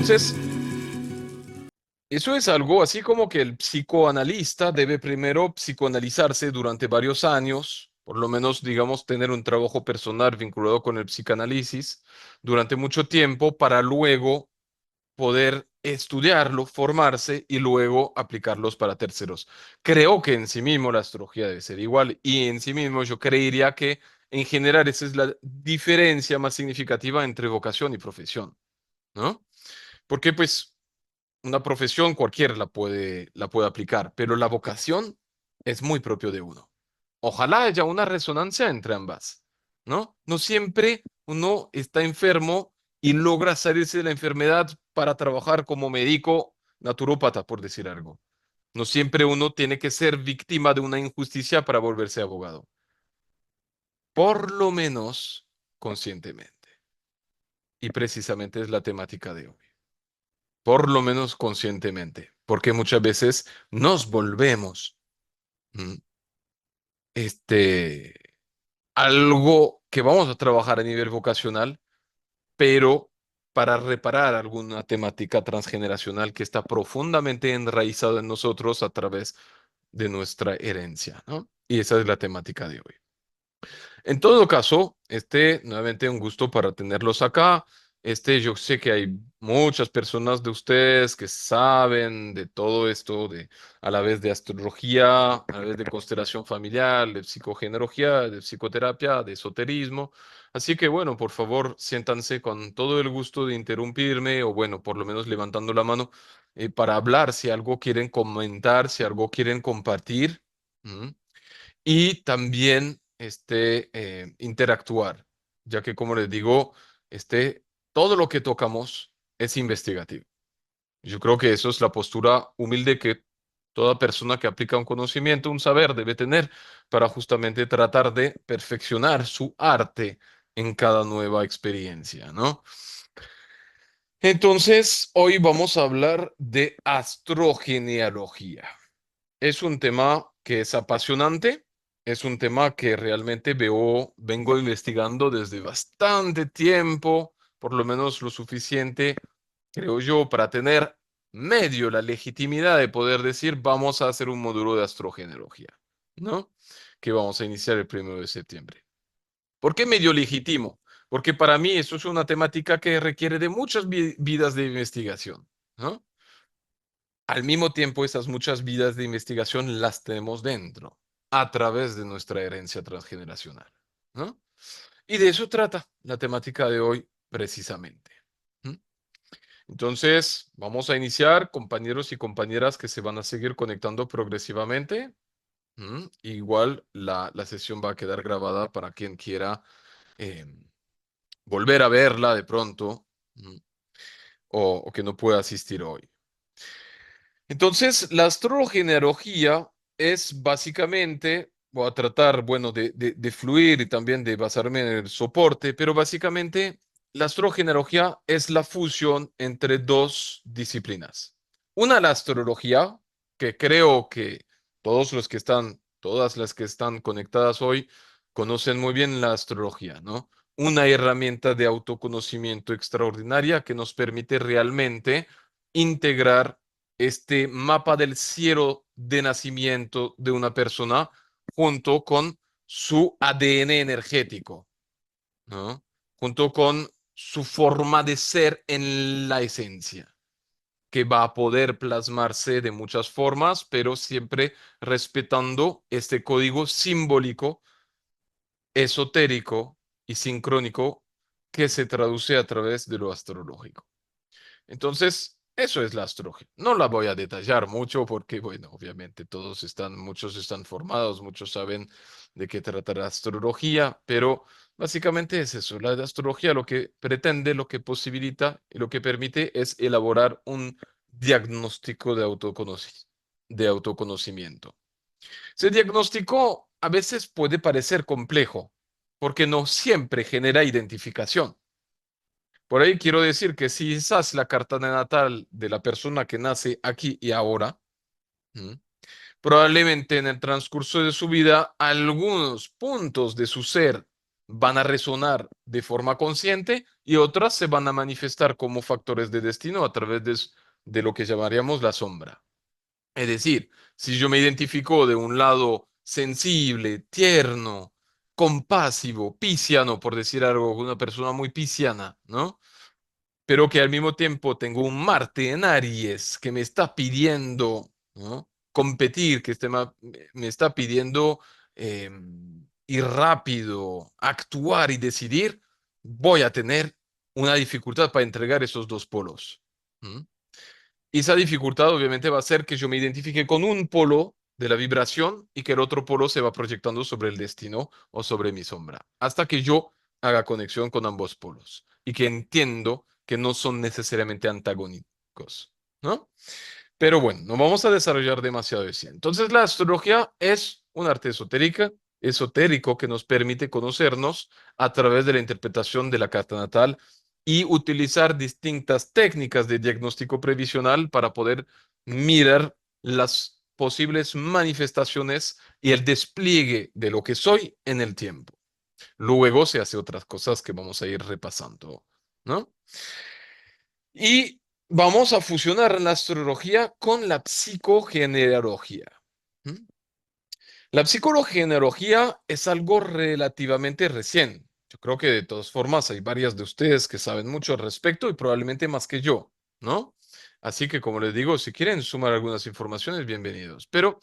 Entonces, eso es algo así como que el psicoanalista debe primero psicoanalizarse durante varios años, por lo menos, digamos, tener un trabajo personal vinculado con el psicoanálisis durante mucho tiempo para luego poder estudiarlo, formarse y luego aplicarlos para terceros. Creo que en sí mismo la astrología debe ser igual y en sí mismo yo creería que en general esa es la diferencia más significativa entre vocación y profesión, ¿no? Porque pues una profesión cualquiera la puede aplicar, pero la vocación es muy propio de uno. Ojalá haya una resonancia entre ambas, ¿no? No siempre uno está enfermo y logra salirse de la enfermedad para trabajar como médico naturópata, por decir algo. No siempre uno tiene que ser víctima de una injusticia para volverse abogado, por lo menos conscientemente. Y precisamente es la temática de hoy. Por lo menos conscientemente, porque muchas veces nos volvemos mm, este, algo que vamos a trabajar a nivel vocacional, pero para reparar alguna temática transgeneracional que está profundamente enraizada en nosotros a través de nuestra herencia, ¿no? Y esa es la temática de hoy. En todo caso, nuevamente un gusto para tenerlos acá. Yo sé que hay muchas personas de ustedes que saben de todo esto, a la vez de astrología, a la vez de constelación familiar, de psicogenealogía, de psicoterapia, de esoterismo. Así que bueno, por favor, siéntanse con todo el gusto de interrumpirme o bueno, por lo menos levantando la mano para hablar si algo quieren comentar, si algo quieren compartir. ¿Mm? Y también interactuar, ya que como les digo, todo lo que tocamos es investigativo. Yo creo que eso es la postura humilde que toda persona que aplica un conocimiento, un saber debe tener para justamente tratar de perfeccionar su arte en cada nueva experiencia, ¿no? Entonces, hoy vamos a hablar de astrogenealogía. Es un tema que es apasionante, es un tema que realmente vengo investigando desde bastante tiempo, por lo menos lo suficiente, creo yo, para tener medio la legitimidad de poder decir, vamos a hacer un módulo de astrogenealogía, ¿no? Que vamos a iniciar el 1 de septiembre. ¿Por qué medio legítimo? Porque para mí eso es una temática que requiere de muchas vidas de investigación, ¿no? Al mismo tiempo, esas muchas vidas de investigación las tenemos dentro, a través de nuestra herencia transgeneracional, ¿no? Y de eso trata la temática de hoy precisamente. ¿Mm? Entonces, vamos a iniciar, compañeros y compañeras que se van a seguir conectando progresivamente. Igual la sesión va a quedar grabada para quien quiera eh, volver a verla de pronto, ¿Mm? O que no pueda asistir hoy. Entonces, la astrogenealogía es básicamente, voy a tratar, bueno, de fluir y también de basarme en el soporte, pero básicamente la astrogenealogía es la fusión entre dos disciplinas. Una, la astrología, que creo que todas las que están conectadas hoy, conocen muy bien la astrología, ¿no? Una herramienta de autoconocimiento extraordinaria que nos permite realmente integrar este mapa del cielo de nacimiento de una persona junto con su ADN energético, ¿no? Junto con su forma de ser en la esencia, que va a poder plasmarse de muchas formas, pero siempre respetando este código simbólico, esotérico y sincrónico que se traduce a través de lo astrológico. Entonces, eso es la astrología. No la voy a detallar mucho porque, bueno, obviamente muchos están formados, muchos saben de qué trata la astrología, pero básicamente es eso. La astrología lo que pretende, lo que posibilita y lo que permite es elaborar un diagnóstico de autoconocimiento. Ese diagnóstico a veces puede parecer complejo porque no siempre genera identificación. Por ahí quiero decir que si esa es la carta de natal de la persona que nace aquí y ahora, ¿m? Probablemente en el transcurso de su vida algunos puntos de su ser van a resonar de forma consciente y otras se van a manifestar como factores de destino a través de lo que llamaríamos la sombra. Es decir, si yo me identifico de un lado sensible, tierno, compasivo, pisciano, por decir algo, una persona muy pisciana, ¿no? Pero que al mismo tiempo tengo un Marte en Aries que me está pidiendo, ¿no? Competir, que me está pidiendo eh, ir rápido, actuar y decidir, voy a tener una dificultad para entregar esos dos polos. ¿Mm? Y esa dificultad obviamente va a hacer que yo me identifique con un polo de la vibración y que el otro polo se va proyectando sobre el destino o sobre mi sombra, hasta que yo haga conexión con ambos polos y que entiendo que no son necesariamente antagónicos, ¿no? Pero bueno, no vamos a desarrollar demasiado eso. Entonces, la astrología es un arte esotérico que nos permite conocernos a través de la interpretación de la carta natal y utilizar distintas técnicas de diagnóstico previsional para poder mirar las posibles manifestaciones y el despliegue de lo que soy en el tiempo. Luego se hace otras cosas que vamos a ir repasando, ¿no? Y vamos a fusionar la astrología con la psicogenealogía. ¿Mm? La psicogenealogía es algo relativamente recién. Yo creo que de todas formas hay varias de ustedes que saben mucho al respecto y probablemente más que yo, ¿no? Así que como les digo, si quieren sumar algunas informaciones, bienvenidos. Pero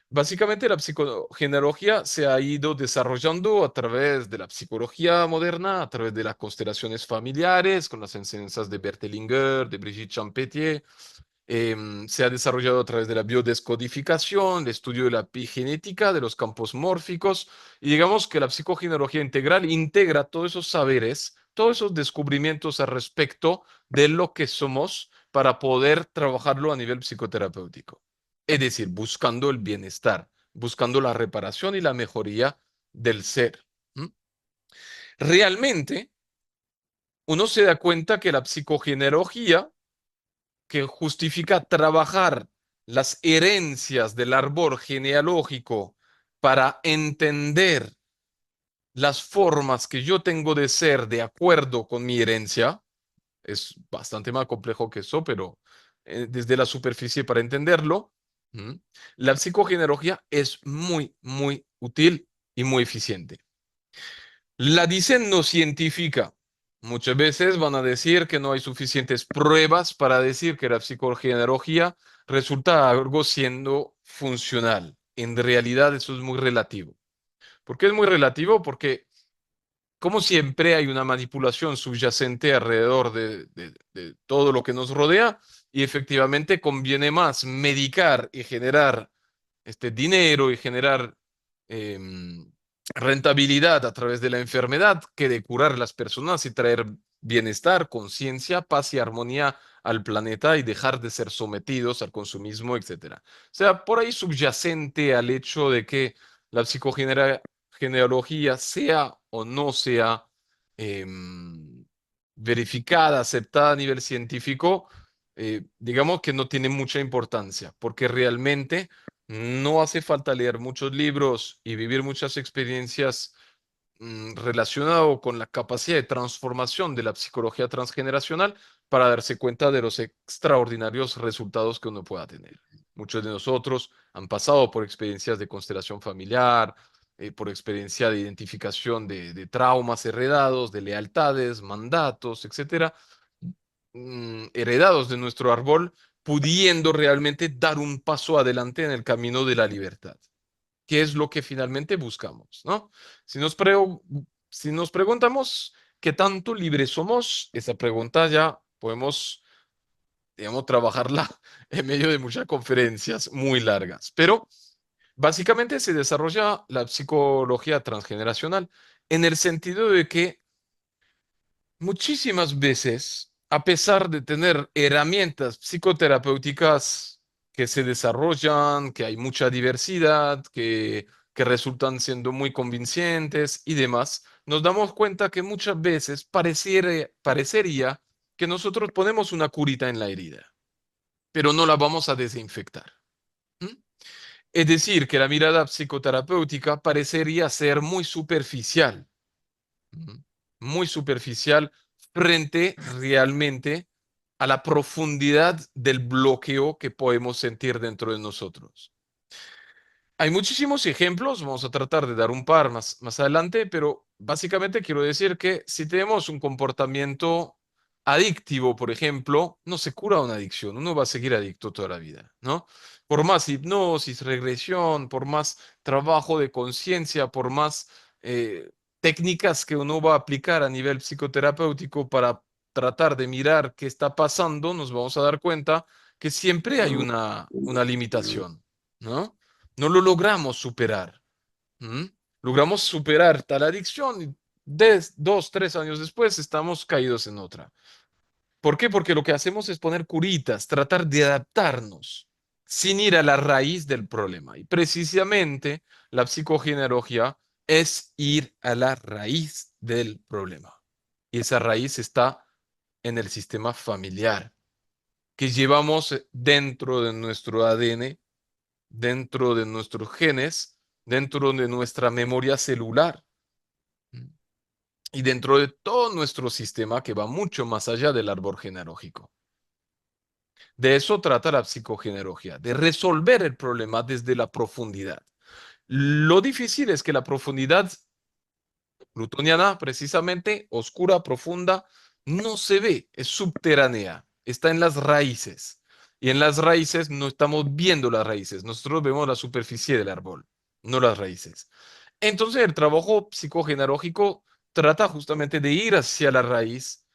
básicamente la psicogenealogía se ha ido desarrollando a través de la psicología moderna, a través de las constelaciones familiares, con las enseñanzas de Bertelinger, de Brigitte Champetier. Se ha desarrollado a través de la biodescodificación, el estudio de la epigenética, de los campos mórficos, y digamos que la psicogenealogía integral integra todos esos saberes, todos esos descubrimientos al respecto de lo que somos para poder trabajarlo a nivel psicoterapéutico. Es decir, buscando el bienestar, buscando la reparación y la mejoría del ser. ¿Mm? Realmente, uno se da cuenta que la psicogenealogía que justifica trabajar las herencias del árbol genealógico para entender las formas que yo tengo de ser de acuerdo con mi herencia. Es bastante más complejo que eso, pero desde la superficie para entenderlo, ¿m? La psicogenealogía es muy, muy útil y muy eficiente. La dicen no científica. Muchas veces van a decir que no hay suficientes pruebas para decir que la psicogenealogía resulta algo siendo funcional. En realidad eso es muy relativo. ¿Por qué es muy relativo? Porque como siempre hay una manipulación subyacente alrededor de todo lo que nos rodea y efectivamente conviene más medicar y generar este dinero y generar em, rentabilidad a través de la enfermedad que de curar a las personas y traer bienestar, conciencia, paz y armonía al planeta y dejar de ser sometidos al consumismo, etcétera. O sea, por ahí subyacente al hecho de que la psicogenealogía sea o no sea verificada, aceptada a nivel científico, digamos que no tiene mucha importancia, porque realmente no hace falta leer muchos libros y vivir muchas experiencias relacionado con la capacidad de transformación de la psicología transgeneracional para darse cuenta de los extraordinarios resultados que uno pueda tener. Muchos de nosotros han pasado por experiencias de constelación familiar, por experiencia de identificación traumas heredados, de lealtades, mandatos, etcétera, heredados de nuestro árbol, pudiendo realmente dar un paso adelante en el camino de la libertad, que es lo que finalmente buscamos, ¿no? Si nos, pre si nos preguntamos qué tanto libres somos, esa pregunta ya podemos, digamos, trabajarla en medio de muchas conferencias muy largas, pero básicamente se desarrolla la psicología transgeneracional en el sentido de que muchísimas veces, a pesar de tener herramientas psicoterapéuticas que se desarrollan, que hay mucha diversidad, que resultan siendo muy convincentes y demás, nos damos cuenta que muchas veces parecería que nosotros ponemos una curita en la herida, pero no la vamos a desinfectar. ¿M? Es decir, que la mirada psicoterapéutica parecería ser muy superficial, Ujú. Muy superficial frente realmente a la profundidad del bloqueo que podemos sentir dentro de nosotros. Hay muchísimos ejemplos, vamos a tratar de dar un par más adelante, pero básicamente quiero decir que si tenemos un comportamiento adictivo, por ejemplo, no se cura una adicción, uno va a seguir adicto toda la vida, ¿no? Por más hipnosis, regresión, por más trabajo de conciencia, por más técnicas que uno va a aplicar a nivel psicoterapéutico para tratar de mirar qué está pasando, nos vamos a dar cuenta que siempre hay una limitación, ¿no? No lo logramos superar. ¿Mm? Logramos superar tal adicción y 2, 3 años después estamos caídos en otra. ¿Por qué? Porque lo que hacemos es poner curitas, tratar de adaptarnos sin ir a la raíz del problema. Y precisamente la psicogenealogía es ir a la raíz del problema. Y esa raíz está en el sistema familiar que llevamos dentro de nuestro ADN, dentro de nuestros genes, dentro de nuestra memoria celular y dentro de todo nuestro sistema que va mucho más allá del árbol genealógico. De eso trata la psicogenealogía, de resolver el problema desde la profundidad. Lo difícil es que la profundidad plutoniana, precisamente, oscura, profunda, no se ve, es subterránea, está en las raíces. Y en las raíces no estamos viendo las raíces, nosotros vemos la superficie del árbol, no las raíces. Entonces el trabajo psicogenealógico trata justamente de ir hacia la raíz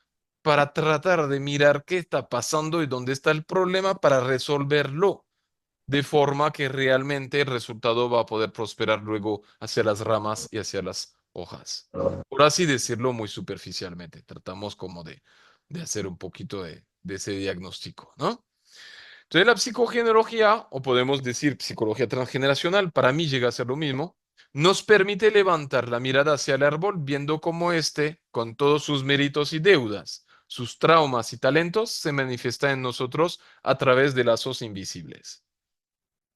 para tratar de mirar qué está pasando y dónde está el problema para resolverlo de forma que realmente el resultado va a poder prosperar luego hacia las ramas y hacia las hojas. Por así decirlo muy superficialmente, tratamos como de hacer un poquito de ese diagnóstico, ¿no? Entonces la psicogenealogía, o podemos decir psicología transgeneracional, para mí llega a ser lo mismo, nos permite levantar la mirada hacia el árbol viendo cómo éste, con todos sus méritos y deudas, sus traumas y talentos, se manifiesta en nosotros a través de lazos invisibles.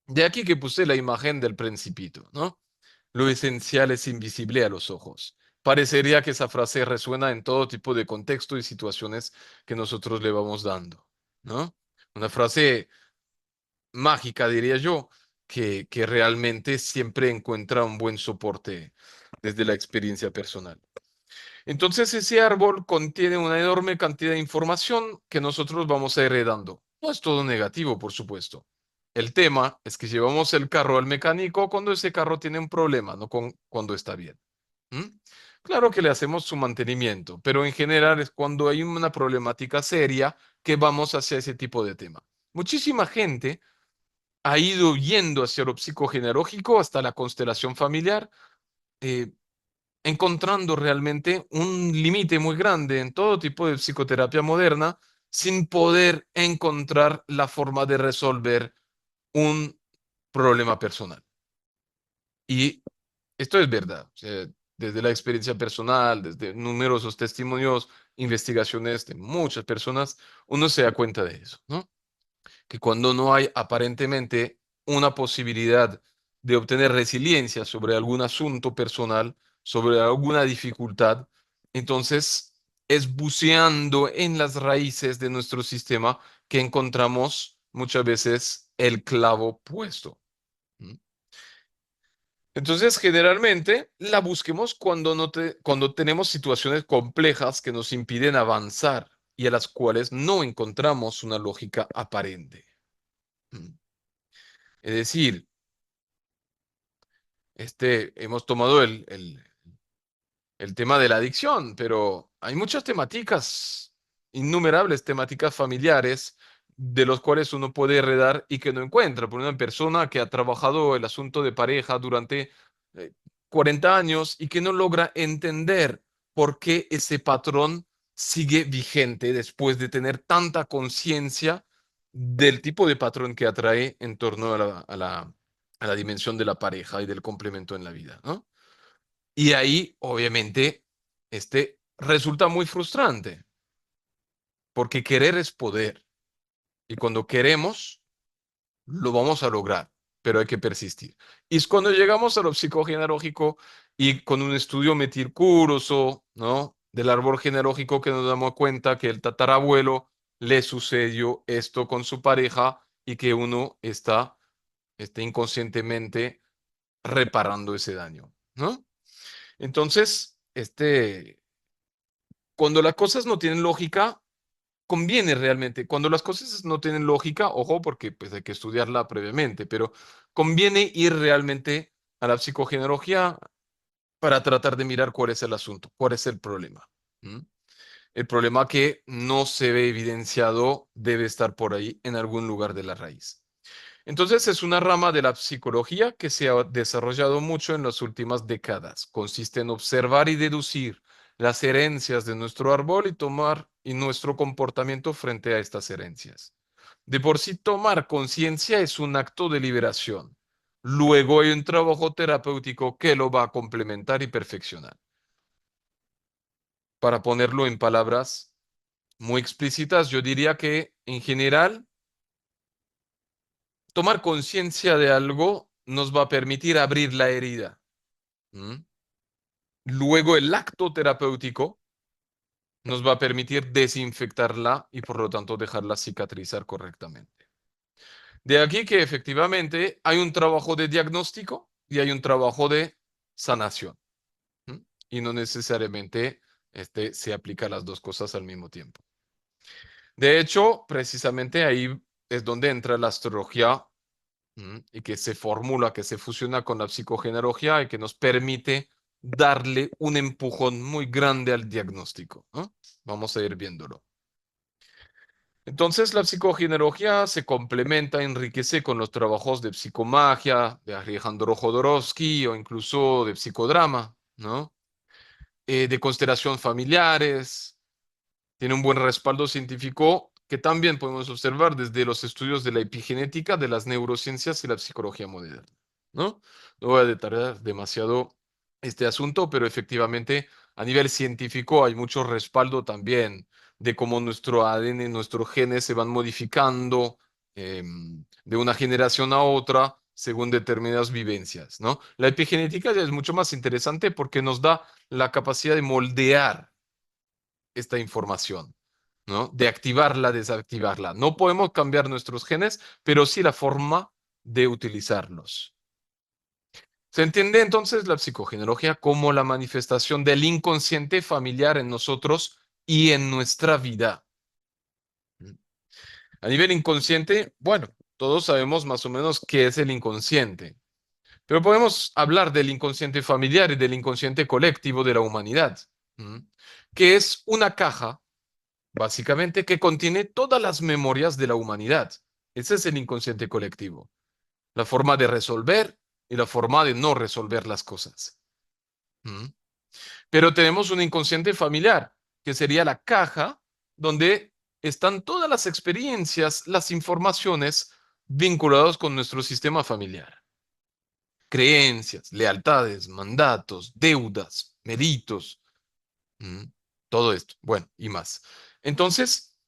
De aquí que puse la imagen del principito, ¿no? Lo esencial es invisible a los ojos. Parecería que esa frase resuena en todo tipo de contexto y situaciones que nosotros le vamos dando, ¿no? Una frase mágica, diría yo, que realmente siempre encuentra un buen soporte desde la experiencia personal. Entonces ese árbol contiene una enorme cantidad de información que nosotros vamos a heredando. No es todo negativo, por supuesto. El tema es que llevamos el carro al mecánico cuando ese carro tiene un problema, no cuando está bien. ¿Mm? Claro que le hacemos su mantenimiento, pero en general es cuando hay una problemática seria que vamos hacia ese tipo de tema. Muchísima gente ha ido yendo hacia lo psicogenealógico hasta la constelación familiar, eh, encontrando realmente un límite muy grande en todo tipo de psicoterapia moderna sin poder encontrar la forma de resolver un problema personal. Y esto es verdad. O sea, desde la experiencia personal, desde numerosos testimonios, investigaciones de muchas personas, uno se da cuenta de eso, ¿no? Que cuando no hay aparentemente una posibilidad de obtener resiliencia sobre algún asunto personal, sobre alguna dificultad, entonces es buceando en las raíces de nuestro sistema que encontramos muchas veces el clavo puesto. ¿Mm? Entonces, generalmente la busquemos cuando, cuando tenemos situaciones complejas que nos impiden avanzar y a las cuales no encontramos una lógica aparente. ¿Mm? Es decir, hemos tomado el tema de la adicción, pero hay muchas temáticas, innumerables temáticas familiares de los cuales uno puede heredar y que no encuentra. Por una persona que ha trabajado el asunto de pareja durante eh, 40 años y que no logra entender por qué ese patrón sigue vigente después de tener tanta conciencia del tipo de patrón que atrae en torno a la dimensión de la pareja y del complemento en la vida, ¿no? Y ahí, obviamente, resulta muy frustrante, porque querer es poder. Y cuando queremos, lo vamos a lograr, pero hay que persistir. Y es cuando llegamos a lo psicogenealógico Y con un estudio meticuloso, ¿no? Del árbol genealógico que nos damos cuenta que el tatarabuelo le sucedió esto con su pareja y que uno está inconscientemente reparando ese daño, ¿no? Entonces, cuando las cosas no tienen lógica, conviene realmente. Cuando las cosas no tienen lógica, ojo, porque pues hay que estudiarla previamente, pero conviene ir realmente a la psicogenealogía para tratar de mirar cuál es el asunto, cuál es el problema. ¿Mm? El problema que no se ve evidenciado debe estar por ahí en algún lugar de la raíz. Entonces es una rama de la psicología que se ha desarrollado mucho en las últimas décadas. Consiste en observar y deducir las herencias de nuestro árbol y tomar y nuestro comportamiento frente a estas herencias. De por sí tomar conciencia es un acto de liberación. Luego hay un trabajo terapéutico que lo va a complementar y perfeccionar. Para ponerlo en palabras muy explícitas, yo diría que en general tomar conciencia de algo nos va a permitir abrir la herida. ¿Mm? Luego el acto terapéutico nos va a permitir desinfectarla y por lo tanto dejarla cicatrizar correctamente. De aquí que efectivamente hay un trabajo de diagnóstico y hay un trabajo de sanación. ¿Mm? Y no necesariamente se aplica las dos cosas al mismo tiempo. De hecho, precisamente ahí es donde entra la astrología. Y que se formula, que se fusiona con la psicogenealogía y que nos permite darle un empujón muy grande al diagnóstico, ¿no? Vamos a ir viéndolo. Entonces, la psicogenealogía se complementa, enriquece con los trabajos de psicomagia, de Alejandro Jodorowsky o incluso de psicodrama, ¿no? De constelación familiares, tiene un buen respaldo científico que también podemos observar desde los estudios de la epigenética, de las neurociencias y la psicología moderna, ¿no? No voy a detallar demasiado este asunto, pero efectivamente a nivel científico hay mucho respaldo también de cómo nuestro ADN, nuestros genes se van modificando de una generación a otra según determinadas vivencias, ¿no? La epigenética ya es mucho más interesante porque nos da la capacidad de moldear esta información, ¿no? De activarla, desactivarla. No podemos cambiar nuestros genes, pero sí la forma de utilizarlos. Se entiende entonces la psicogenealogía como la manifestación del inconsciente familiar en nosotros y en nuestra vida. A nivel inconsciente, bueno, todos sabemos más o menos qué es el inconsciente, pero podemos hablar del inconsciente familiar y del inconsciente colectivo de la humanidad, ¿m? Que es una caja básicamente, que contiene todas las memorias de la humanidad. Ese es el inconsciente colectivo. La forma de resolver y la forma de no resolver las cosas. ¿Mm? Pero tenemos un inconsciente familiar, que sería la caja donde están todas las experiencias, las informaciones vinculadas con nuestro sistema familiar. Creencias, lealtades, mandatos, deudas, méritos, ¿Mm? Todo esto. Bueno, y más. Entonces,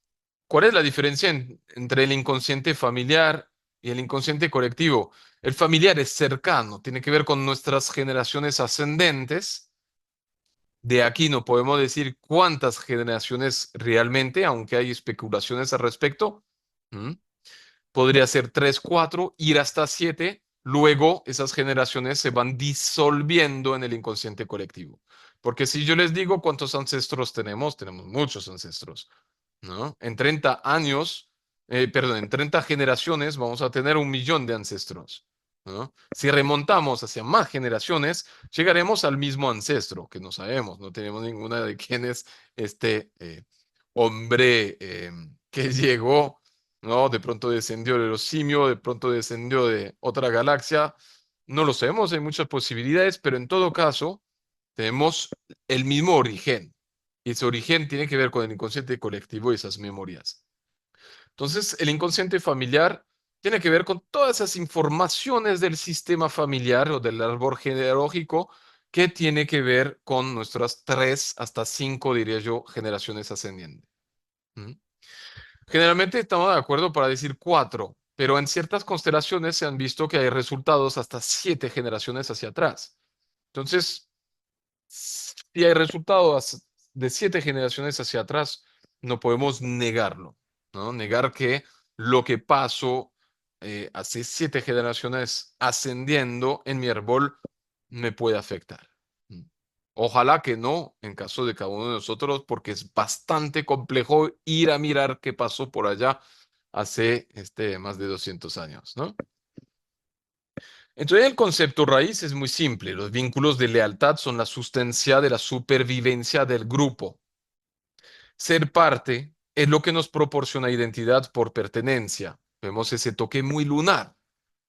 ¿cuál es la diferencia entre el inconsciente familiar y el inconsciente colectivo? El familiar es cercano, tiene que ver con nuestras generaciones ascendentes. De aquí no podemos decir cuántas generaciones realmente, aunque hay especulaciones al respecto. ¿Mm? Podría ser 3, 4, ir hasta 7. Luego esas generaciones se van disolviendo en el inconsciente colectivo. Porque si yo les digo cuántos ancestros tenemos muchos ancestros. ¿No? En 30 años, perdón, en 30 generaciones vamos a tener 1 millón de ancestros, ¿no? Si remontamos hacia más generaciones, llegaremos al mismo ancestro, que no sabemos, no tenemos ninguna de quién es este hombre que llegó, ¿no? De pronto descendió de los simios, de pronto descendió de otra galaxia, no lo sabemos, hay muchas posibilidades, pero en todo caso, tenemos el mismo origen. Y ese origen tiene que ver con el inconsciente colectivo y esas memorias. Entonces, el inconsciente familiar tiene que ver con todas esas informaciones del sistema familiar o del árbol genealógico que tiene que ver con nuestras 3 hasta 5, diría yo, generaciones ascendientes. ¿Mm? Generalmente estamos de acuerdo para decir 4, pero en ciertas constelaciones se han visto que hay resultados hasta 7 generaciones hacia atrás. Entonces, Si hay resultados de 7 generaciones hacia atrás, no podemos negarlo, ¿no? Negar que lo que pasó hace 7 generaciones ascendiendo en mi árbol me puede afectar. Mm. Ojalá que no, en caso de cada uno de nosotros, porque es bastante complejo ir a mirar qué pasó por allá hace más de 200 años, ¿no? Entonces el concepto raíz es muy simple. Los vínculos de lealtad son la sustancia de la supervivencia del grupo. Ser parte es lo que nos proporciona identidad por pertenencia. Vemos ese toque muy lunar,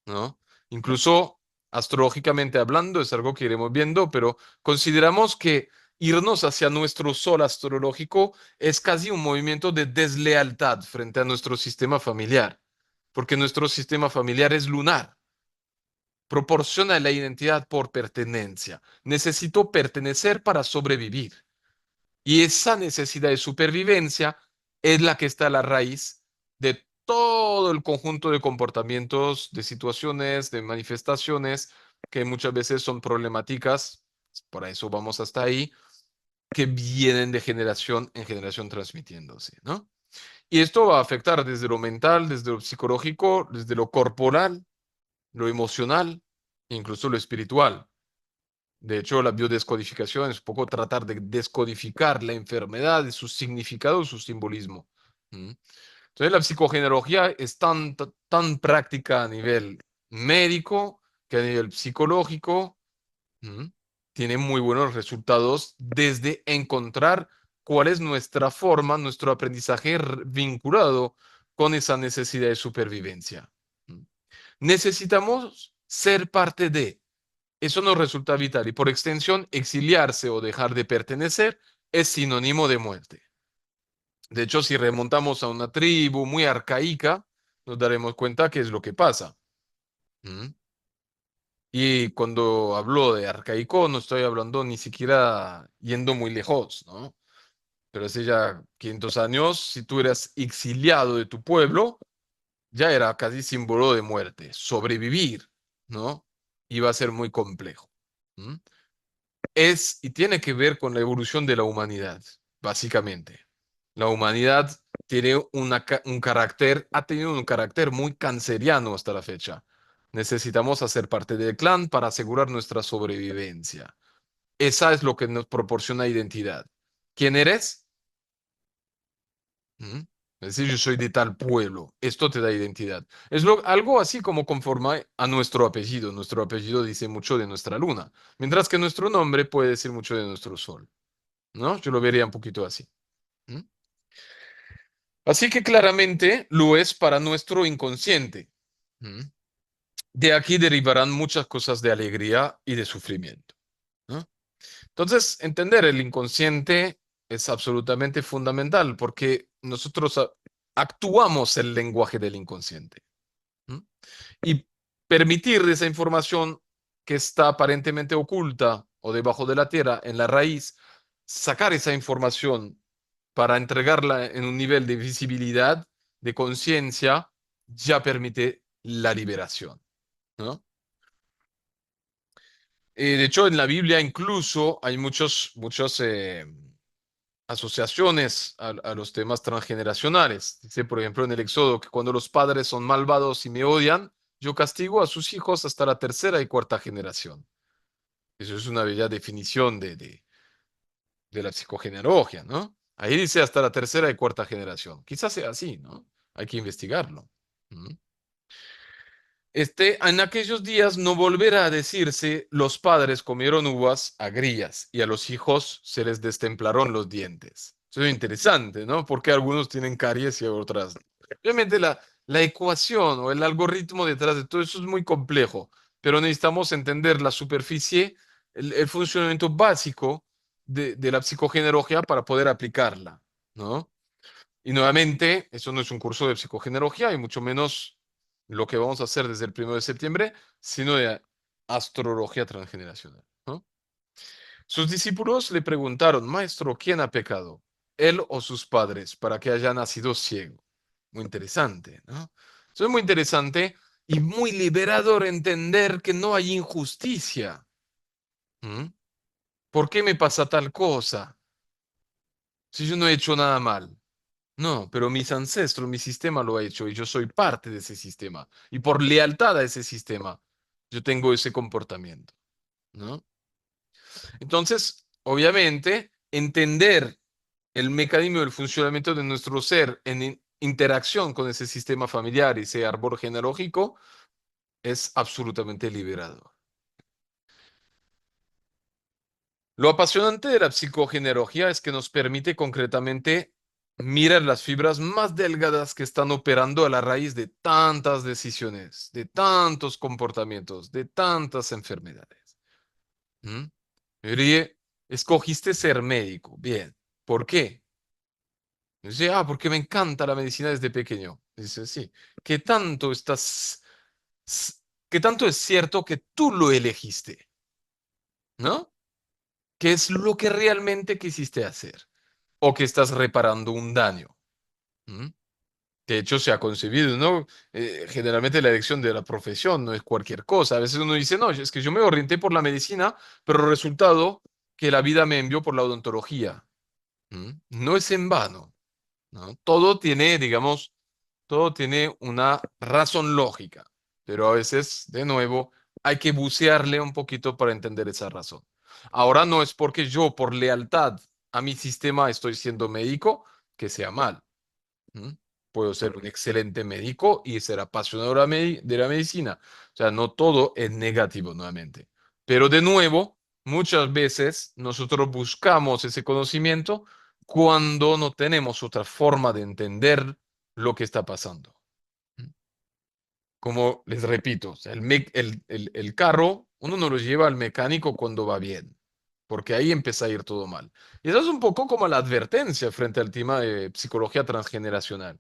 ¿no? Incluso astrológicamente hablando, es algo que iremos viendo, pero consideramos que irnos hacia nuestro sol astrológico es casi un movimiento de deslealtad frente a nuestro sistema familiar, porque nuestro sistema familiar es lunar, proporciona la identidad por pertenencia. Necesito pertenecer para sobrevivir. Y esa necesidad de supervivencia es la que está a la raíz de todo el conjunto de comportamientos, de situaciones, de manifestaciones que muchas veces son problemáticas, por eso vamos hasta ahí, que vienen de generación en generación transmitiéndose, ¿no? Y esto va a afectar desde lo mental, desde lo psicológico, desde lo corporal, lo emocional, incluso lo espiritual. De hecho, la biodescodificación es un poco tratar de descodificar la enfermedad, su significado, su simbolismo. ¿Mm? Entonces, la psicogenealogía es tan práctica a nivel médico que a nivel psicológico. ¿Mm? Tiene muy buenos resultados desde encontrar cuál es nuestra forma, nuestro aprendizaje vinculado con esa necesidad de supervivencia. ¿Mm? Necesitamos ser parte de. Eso nos resulta vital y por extensión, exiliarse o dejar de pertenecer es sinónimo de muerte. De hecho, si remontamos a una tribu muy arcaica, nos daremos cuenta que es lo que pasa. ¿Mm? Y cuando hablo de arcaico, no estoy hablando ni siquiera yendo muy lejos, ¿no? Pero hace ya 500 años, si tú eras exiliado de tu pueblo, ya era casi símbolo de muerte. Sobrevivir, ¿no? Iba a ser muy complejo. ¿Mm? Es y tiene que ver con la evolución de la humanidad, básicamente. La humanidad tiene un carácter, ha tenido un carácter muy canceriano hasta la fecha. Necesitamos hacer parte del clan para asegurar nuestra sobrevivencia. Esa es lo que nos proporciona identidad. ¿Quién eres? ¿Mm? Es decir, yo soy de tal pueblo. Esto te da identidad. Es algo así como conforme a nuestro apellido. Nuestro apellido dice mucho de nuestra luna, mientras que nuestro nombre puede decir mucho de nuestro sol. ¿No? Yo lo vería un poquito así. ¿Mm? Así que claramente lo es para nuestro inconsciente. ¿Mm? De aquí derivarán muchas cosas de alegría y de sufrimiento. ¿No? Entonces, entender el inconsciente es absolutamente fundamental porque nosotros actuamos el lenguaje del inconsciente. ¿Mm? Y permitir esa información que está aparentemente oculta o debajo de la tierra en la raíz, sacar esa información para entregarla en un nivel de visibilidad, de conciencia, ya permite la liberación, ¿no? De hecho, en la Biblia incluso hay muchas asociaciones a los temas transgeneracionales. Dice, por ejemplo, en el Éxodo, que cuando los padres son malvados y me odian, yo castigo a sus hijos hasta la tercera y cuarta generación. Eso es una bella definición de la psicogenealogía, ¿no? Ahí dice hasta la tercera y cuarta generación. Quizás sea así, ¿no? Hay que investigarlo. ¿Mm? En aquellos días no volverá a decirse, los padres comieron uvas agrias y a los hijos se les destemplaron los dientes. Eso es interesante, ¿no? Porque algunos tienen caries y otras no. Obviamente la ecuación o el algoritmo detrás de todo eso es muy complejo, pero necesitamos entender la superficie, el funcionamiento básico de la psicogenealogía para poder aplicarla, ¿no? Y nuevamente, eso no es un curso de psicogenealogía y mucho menos lo que vamos a hacer desde el 1 de septiembre, sino de astrología transgeneracional, ¿no? Sus discípulos le preguntaron, Maestro, ¿quién ha pecado? ¿Él o sus padres para que haya nacido ciego? Muy interesante, ¿no? Eso es muy interesante y muy liberador entender que no hay injusticia. ¿Mm? ¿Por qué me pasa tal cosa? Si yo no he hecho nada mal. No, pero mis ancestros, mi sistema lo ha hecho y yo soy parte de ese sistema. Y por lealtad a ese sistema, yo tengo ese comportamiento, ¿no? Entonces, obviamente, entender el mecanismo del funcionamiento de nuestro ser en interacción con ese sistema familiar y ese árbol genealógico es absolutamente liberador. Lo apasionante de la psicogenealogía es que nos permite concretamente mirar las fibras más delgadas que están operando a la raíz de tantas decisiones, de tantos comportamientos, de tantas enfermedades. ¿Mm? Diría, escogiste ser médico. Bien. ¿Por qué? Dice, porque me encanta la medicina desde pequeño. Dice, sí. ¿Qué tanto s- qué tanto es cierto que tú lo elegiste? ¿No? ¿Qué es lo que realmente quisiste hacer? ¿O que estás reparando un daño? ¿Mm? De hecho, se ha concebido, ¿no? Generalmente la elección de la profesión no es cualquier cosa. A veces uno dice, no, es que yo me orienté por la medicina, pero resultado que la vida me envió por la odontología. ¿Mm? No es en vano, ¿no? Todo tiene, digamos, todo tiene una razón lógica, pero a veces, de nuevo, hay que bucearle un poquito para entender esa razón. Ahora no es porque yo, por lealtad a mi sistema, estoy siendo médico, que sea mal. ¿M? Puedo ser un excelente médico y ser apasionado de de la medicina. O sea, no todo es negativo nuevamente. Pero de nuevo, muchas veces nosotros buscamos ese conocimiento cuando no tenemos otra forma de entender lo que está pasando. Como les repito, o sea, el carro, uno no lo lleva al mecánico cuando va bien, porque ahí empieza a ir todo mal. Y eso es un poco como la advertencia frente al tema de psicología transgeneracional.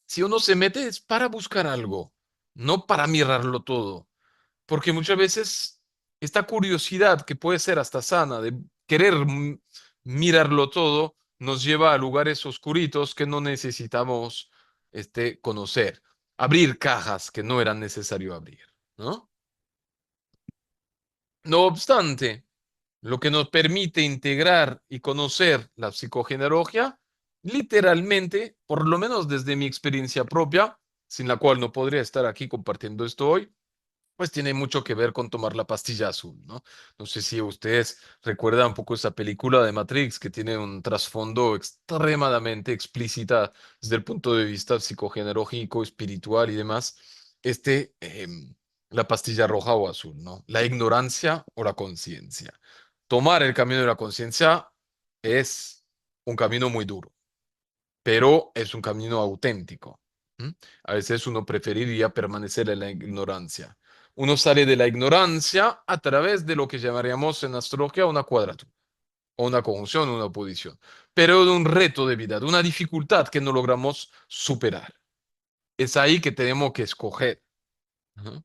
Si uno se mete es para buscar algo, no para mirarlo todo. Porque muchas veces esta curiosidad que puede ser hasta sana de querer mirarlo todo nos lleva a lugares oscuritos que no necesitamos conocer. Abrir cajas que no eran necesario abrir, ¿no? No obstante, lo que nos permite integrar y conocer la psicogenealogía, literalmente, por lo menos desde mi experiencia propia, sin la cual no podría estar aquí compartiendo esto hoy, pues tiene mucho que ver con tomar la pastilla azul, ¿no? No sé si ustedes recuerdan un poco esa película de Matrix que tiene un trasfondo extremadamente explícita desde el punto de vista psicogenealógico, espiritual y demás. La pastilla roja o azul, ¿no? La ignorancia o la conciencia. Tomar el camino de la conciencia es un camino muy duro, pero es un camino auténtico. ¿M? A veces uno preferiría permanecer en la ignorancia. Uno sale de la ignorancia a través de lo que llamaríamos en astrología una cuadratura, o una conjunción, una oposición, pero de un reto de vida, de una dificultad que no logramos superar. Es ahí que tenemos que escoger. Ujú.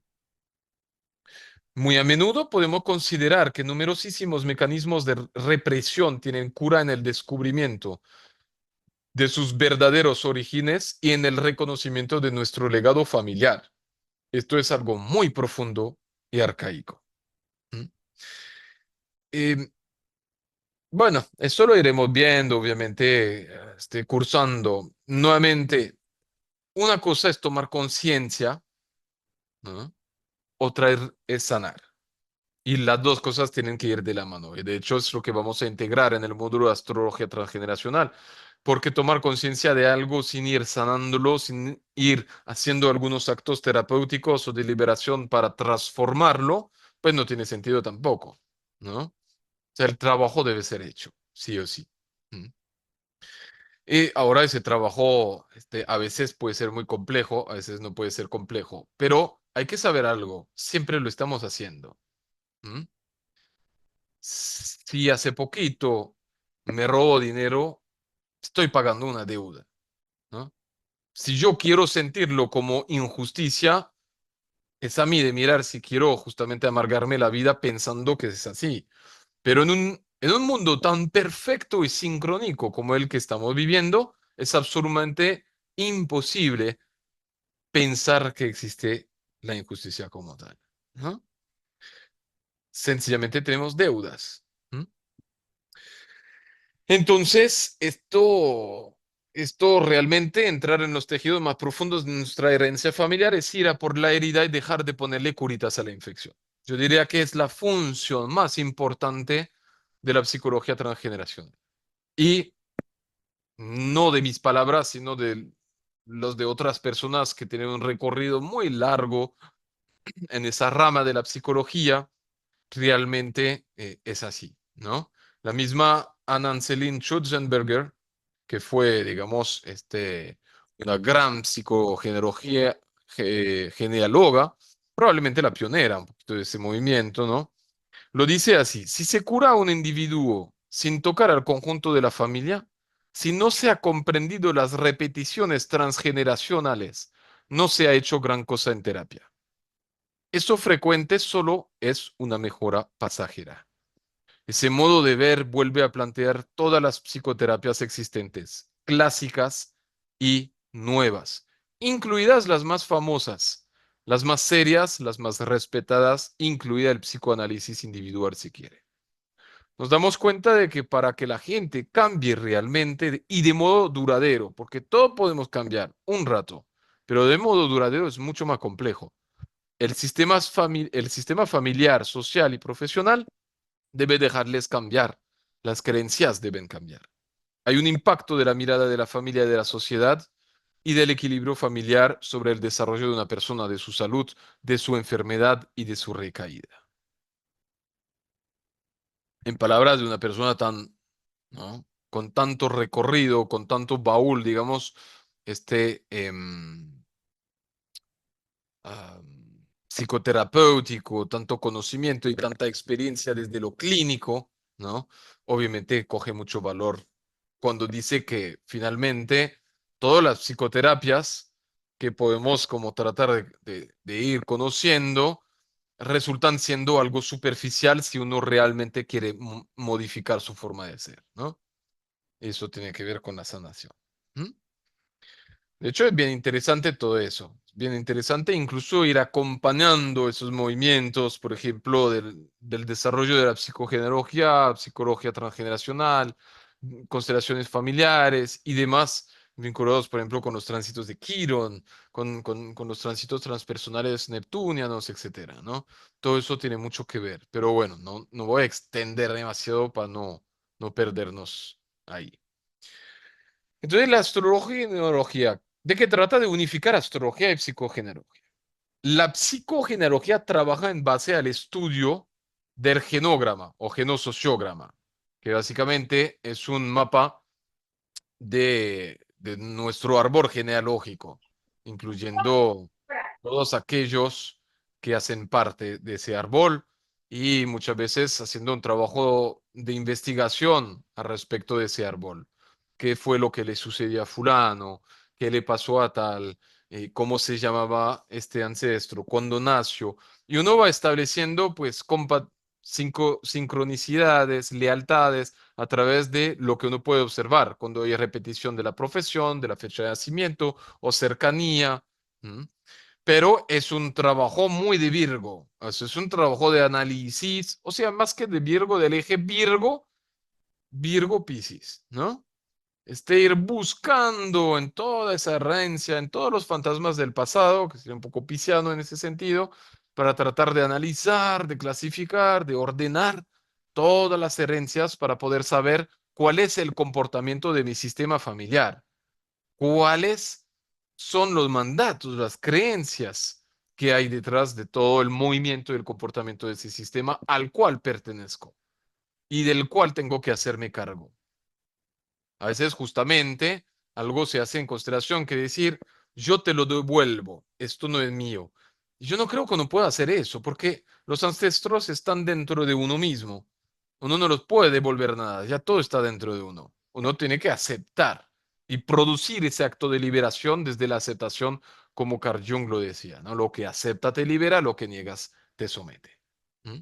Muy a menudo podemos considerar que numerosísimos mecanismos de represión tienen cura en el descubrimiento de sus verdaderos orígenes y en el reconocimiento de nuestro legado familiar. Esto es algo muy profundo y arcaico. ¿Mm? Y, bueno, esto lo iremos viendo, obviamente, cursando. Nuevamente, una cosa es tomar conciencia, ¿no? Otra es sanar. Y las dos cosas tienen que ir de la mano. Y de hecho es lo que vamos a integrar en el módulo de astrología transgeneracional. Porque tomar conciencia de algo sin ir sanándolo, sin ir haciendo algunos actos terapéuticos o de liberación para transformarlo, pues no tiene sentido tampoco, ¿no? O sea, el trabajo debe ser hecho, sí o sí. ¿Mm? Y ahora ese trabajo, a veces puede ser muy complejo, a veces no puede ser complejo, pero hay que saber algo, siempre lo estamos haciendo. ¿Mm? Si hace poquito me robo dinero, estoy pagando una deuda, ¿no? Si yo quiero sentirlo como injusticia, es a mí de mirar si quiero justamente amargarme la vida pensando que es así. Pero en un mundo tan perfecto y sincrónico como el que estamos viviendo, es absolutamente imposible pensar que existe la injusticia como tal, ¿no? sencillamente tenemos deudas. ¿Mm? Entonces, esto realmente entrar en los tejidos más profundos de nuestra herencia familiar es ir a por la herida y dejar de ponerle curitas a la infección. Yo diría que es la función más importante de la psicología transgeneracional. Y no de mis palabras, sino de los de otras personas que tienen un recorrido muy largo en esa rama de la psicología, realmente es así, ¿no? La misma Anne-Celine Schutzenberger, que fue, digamos, una gran genealógica, probablemente la pionera un poquito de ese movimiento, ¿no? Lo dice así: si se cura a un individuo sin tocar al conjunto de la familia, si no se ha comprendido las repeticiones transgeneracionales, no se ha hecho gran cosa en terapia. Eso frecuente solo es una mejora pasajera. Ese modo de ver vuelve a plantear todas las psicoterapias existentes, clásicas y nuevas, incluidas las más famosas, las más serias, las más respetadas, incluida el psicoanálisis individual si quiere. Nos damos cuenta de que para que la gente cambie realmente y de modo duradero, porque todo podemos cambiar un rato, pero de modo duradero es mucho más complejo. El sistema familiar, social y profesional debe dejarles cambiar. Las creencias deben cambiar. Hay un impacto de la mirada de la familia y de la sociedad y del equilibrio familiar sobre el desarrollo de una persona, de su salud, de su enfermedad y de su recaída. En palabras de una persona tan, ¿no? Con tanto recorrido, con tanto baúl, digamos, este, ah, psicoterapéutico, tanto conocimiento y tanta experiencia desde lo clínico, ¿no? Obviamente coge mucho valor cuando dice que finalmente todas las psicoterapias que podemos como tratar de ir conociendo resultan siendo algo superficial si uno realmente quiere modificar su forma de ser, ¿no? Eso tiene que ver con la sanación. ¿Mm? De hecho, es bien interesante todo eso. Es bien interesante incluso ir acompañando esos movimientos, por ejemplo, del desarrollo de la psicología transgeneracional, constelaciones familiares y demás, vinculados, por ejemplo, con los tránsitos de Quirón, con los tránsitos transpersonales neptunianos, etcétera, ¿no? Todo eso tiene mucho que ver. Pero bueno, no voy a extender demasiado para no perdernos ahí. Entonces, la astrología y neurología, ¿de qué trata? De unificar astrología y psicogenealogía. La psicogenealogía trabaja en base al estudio del genograma o genosociograma, que básicamente es un mapa de nuestro árbol genealógico, incluyendo todos aquellos que hacen parte de ese árbol y muchas veces haciendo un trabajo de investigación al respecto de ese árbol. ¿Qué fue lo que le sucedió a fulano? ¿Qué le pasó a tal? ¿Cómo se llamaba este ancestro? ¿Cuándo nació? Y uno va estableciendo pues sincronicidades, lealtades a través de lo que uno puede observar cuando hay repetición de la profesión, de la fecha de nacimiento o cercanía. ¿Mm? Pero es un trabajo muy de Virgo, o sea, es un trabajo de análisis, o sea, más que de Virgo, del eje Virgo, Virgo-Piscis, ¿no? Ir buscando en toda esa herencia, en todos los fantasmas del pasado, que sería un poco pisciano en ese sentido, para tratar de analizar, de clasificar, de ordenar todas las herencias para poder saber cuál es el comportamiento de mi sistema familiar, cuáles son los mandatos, las creencias que hay detrás de todo el movimiento y el comportamiento de ese sistema al cual pertenezco y del cual tengo que hacerme cargo. A veces justamente algo se hace en constelación que decir, yo te lo devuelvo, esto no es mío. Y yo no creo que uno pueda hacer eso, porque los ancestros están dentro de uno mismo. Uno no los puede devolver nada, ya todo está dentro de uno. Uno tiene que aceptar y producir ese acto de liberación desde la aceptación, como Carl Jung lo decía, ¿no? Lo que acepta te libera, lo que niegas te somete. ¿Mm?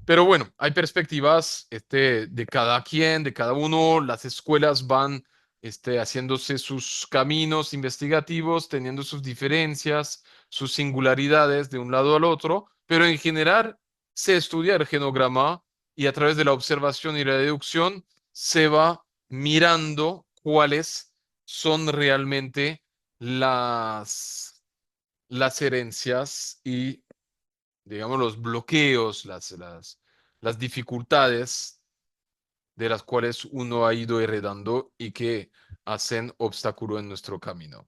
Pero bueno, hay perspectivas de cada quien, de cada uno. Las escuelas van haciéndose sus caminos investigativos, teniendo sus diferencias, sus singularidades de un lado al otro, pero en general se estudia el genograma y a través de la observación y la deducción se va mirando cuáles son realmente las herencias y, digamos, los bloqueos, las dificultades de las cuales uno ha ido heredando y que hacen obstáculo en nuestro camino.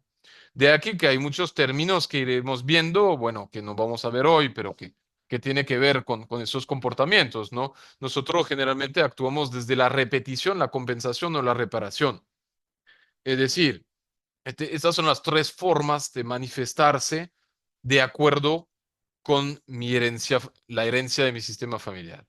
De aquí que hay muchos términos que iremos viendo, bueno, que no vamos a ver hoy, pero que tiene que ver con esos comportamientos, ¿no? Nosotros generalmente actuamos desde la repetición, la compensación o la reparación. Es decir, estas son las tres formas de manifestarse de acuerdo con mi herencia, la herencia de mi sistema familiar.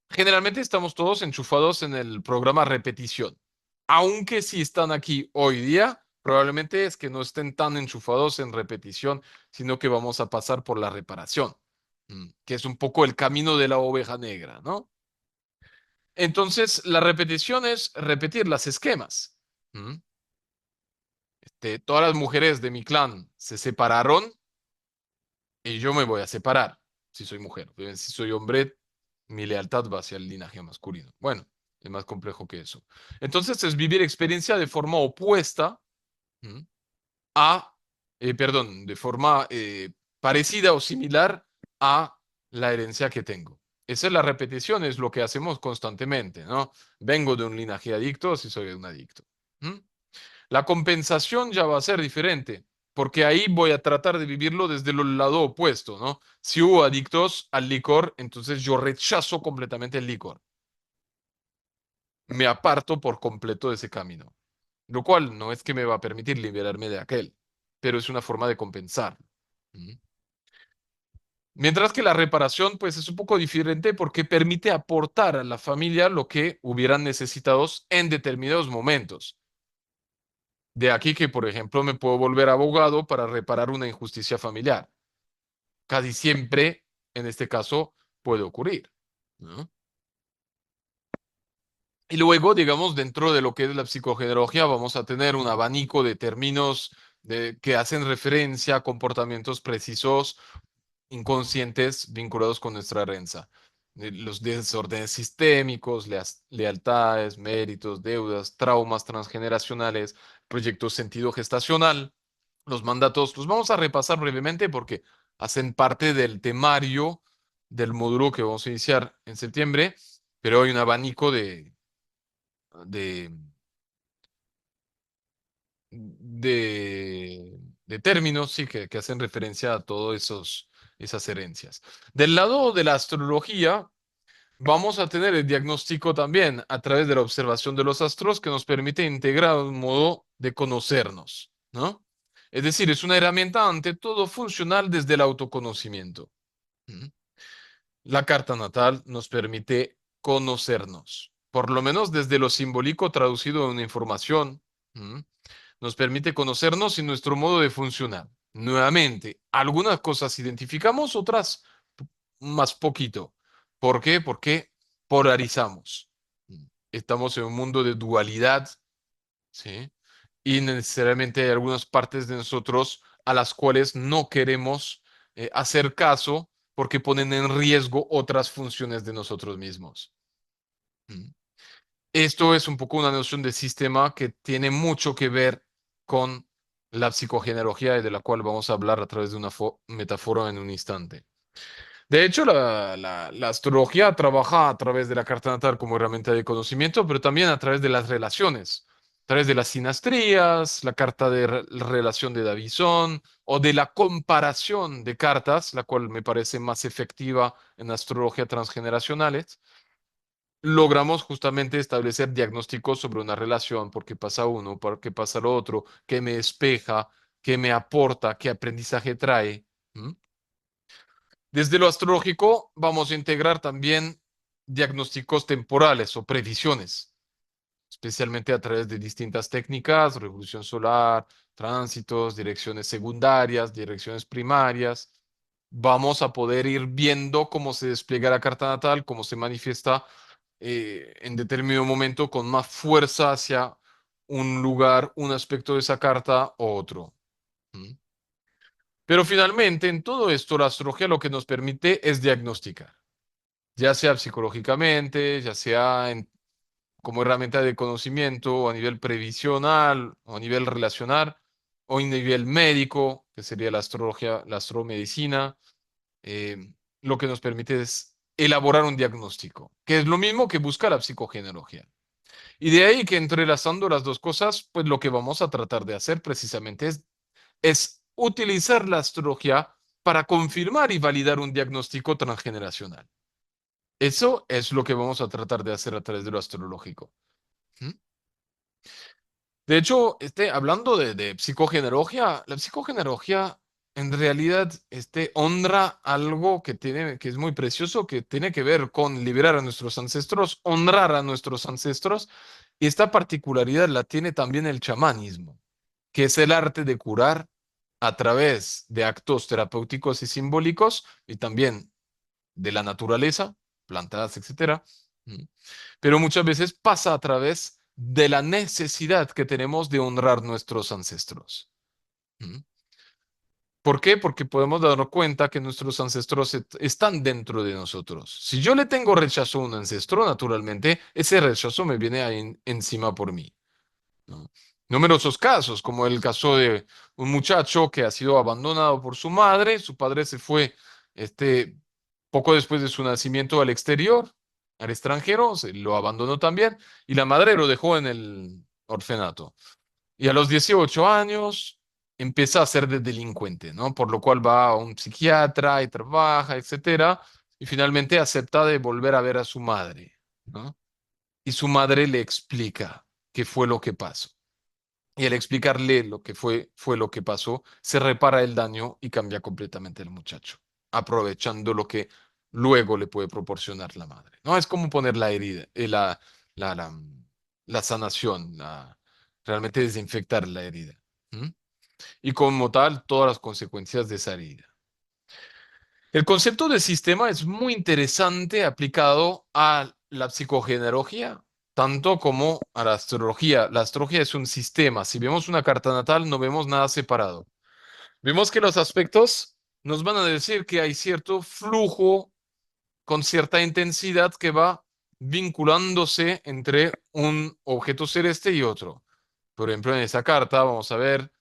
Generalmente estamos todos enchufados en el programa repetición. Aunque si están aquí hoy día, probablemente es que no estén tan enchufados en repetición, sino que vamos a pasar por la reparación, que es un poco el camino de la oveja negra, ¿no? Entonces, la repetición es repetir las esquemas. ¿Mm? Todas las mujeres de mi clan se separaron y yo me voy a separar si soy mujer. Si soy hombre, mi lealtad va hacia el linaje masculino. Bueno, es más complejo que eso. Entonces es vivir experiencia de forma opuesta, ¿m? a, perdón, de forma parecida o similar a la herencia que tengo. Esa es la repetición, es lo que hacemos constantemente, ¿no? Vengo de un linaje adicto si soy un adicto. ¿M? La compensación ya va a ser diferente, porque ahí voy a tratar de vivirlo desde el lado opuesto, ¿no? Si hubo adictos al licor, entonces yo rechazo completamente el licor. Me aparto por completo de ese camino, lo cual no es que me va a permitir liberarme de aquel, pero es una forma de compensar. ¿Mm? Mientras que la reparación, pues es un poco diferente porque permite aportar a la familia lo que hubieran necesitado en determinados momentos. De aquí que, por ejemplo, me puedo volver abogado para reparar una injusticia familiar. Casi siempre, en este caso, puede ocurrir, ¿no? Y luego, digamos, dentro de lo que es la psicogenealogía, vamos a tener un abanico de términos que hacen referencia a comportamientos precisos, inconscientes, vinculados con nuestra herencia. Los desórdenes sistémicos, lealtades, méritos, deudas, traumas transgeneracionales, proyectos sentido gestacional. Los mandatos los vamos a repasar brevemente porque hacen parte del temario del módulo que vamos a iniciar en septiembre, pero hay un abanico de, de términos sí, que hacen referencia a todas esas herencias. Del lado de la astrología, vamos a tener el diagnóstico también a través de la observación de los astros que nos permite integrar un modo de conocernos, ¿no? Es decir, es una herramienta ante todo funcional desde el autoconocimiento. ¿Mm? La carta natal nos permite conocernos, por lo menos desde lo simbólico traducido en una información. ¿Mm? Nos permite conocernos y nuestro modo de funcionar. Nuevamente, algunas cosas identificamos, otras más poquito. ¿Por qué? Porque polarizamos. Estamos en un mundo de dualidad, ¿sí? Y necesariamente hay algunas partes de nosotros a las cuales no queremos hacer caso porque ponen en riesgo otras funciones de nosotros mismos. ¿Mm? Esto es un poco una noción de sistema que tiene mucho que ver con la psicogenealogía y de la cual vamos a hablar a través de una metáfora en un instante. De hecho, la astrología trabaja a través de la carta natal como herramienta de conocimiento, pero también a través de las relaciones, a través de las sinastrías, la carta de relación de Davison o de la comparación de cartas, la cual me parece más efectiva en astrología transgeneracionales. Logramos justamente establecer diagnósticos sobre una relación, por qué pasa uno, por qué pasa lo otro, qué me espeja, qué me aporta, qué aprendizaje trae. ¿Mm? Desde lo astrológico vamos a integrar también diagnósticos temporales o previsiones, especialmente a través de distintas técnicas, revolución solar, tránsitos, direcciones secundarias, direcciones primarias. Vamos a poder ir viendo cómo se despliega la carta natal, cómo se manifiesta en determinado momento con más fuerza hacia un lugar, un aspecto de esa carta o otro. ¿Mm? Pero finalmente, en todo esto, la astrología lo que nos permite es diagnosticar. ya sea psicológicamente, ya sea como herramienta de conocimiento, o a nivel previsional, o a nivel relacional, o a nivel médico, que sería la astrología, la astromedicina, lo que nos permite es elaborar un diagnóstico, que es lo mismo que busca la psicogenealogía. Y de ahí que entrelazando las dos cosas, pues lo que vamos a tratar de hacer precisamente es utilizar la astrología para confirmar y validar un diagnóstico transgeneracional. Eso es lo que vamos a tratar de hacer a través de lo astrológico. ¿Mm? De hecho, hablando de psicogenealogía, la psicogenealogía en realidad honra algo que es muy precioso, que tiene que ver con liberar a nuestros ancestros, honrar a nuestros ancestros, y esta particularidad la tiene también el chamanismo, que es el arte de curar a través de actos terapéuticos y simbólicos, y también de la naturaleza, plantas, etcétera. Mm. Pero muchas veces pasa a través de la necesidad que tenemos de honrar nuestros ancestros. ¿Mm? ¿Por qué? Porque podemos darnos cuenta que nuestros ancestros están dentro de nosotros. Si yo le tengo rechazo a un ancestro, naturalmente, ese rechazo me viene encima por mí. ¿No? Numerosos casos, como el caso de un muchacho que ha sido abandonado por su padre se fue poco después de su nacimiento al exterior, al extranjero, se lo abandonó también, y la madre lo dejó en el orfanato. Y a los 18 años empieza a ser delincuente, ¿no? Por lo cual va a un psiquiatra y trabaja, etcétera, y finalmente acepta de volver a ver a su madre, ¿no? Y su madre le explica qué fue lo que pasó. Y al explicarle lo que fue lo que pasó, se repara el daño y cambia completamente el muchacho, aprovechando lo que luego le puede proporcionar la madre. No es como poner la herida, la, la, la sanación, realmente desinfectar la herida. ¿M? Y como tal, todas las consecuencias de esa herida. El concepto de sistema es muy interesante aplicado a la psicogenealogía, tanto como a la astrología. La astrología es un sistema. Si vemos una carta natal, no vemos nada separado. Vemos que los aspectos nos van a decir que hay cierto flujo con cierta intensidad que va vinculándose entre un objeto celeste y otro. Por ejemplo, en esa carta vamos a ver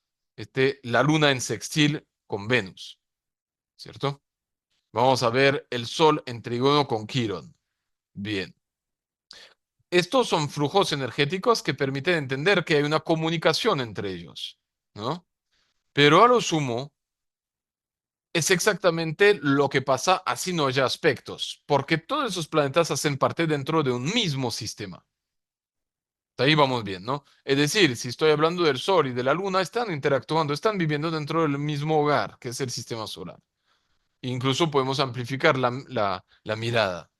la luna en sextil con Venus, ¿cierto? Vamos a ver el Sol en trígono con Quirón. Bien. Estos son flujos energéticos que permiten entender que hay una comunicación entre ellos, ¿no? Pero a lo sumo es exactamente lo que pasa así no haya aspectos, porque todos esos planetas hacen parte dentro de un mismo sistema. Hasta ahí vamos bien, ¿no? Es decir, si estoy hablando del Sol y de la Luna, están interactuando, están viviendo dentro del mismo hogar, que es el sistema solar. Incluso podemos amplificar la mirada.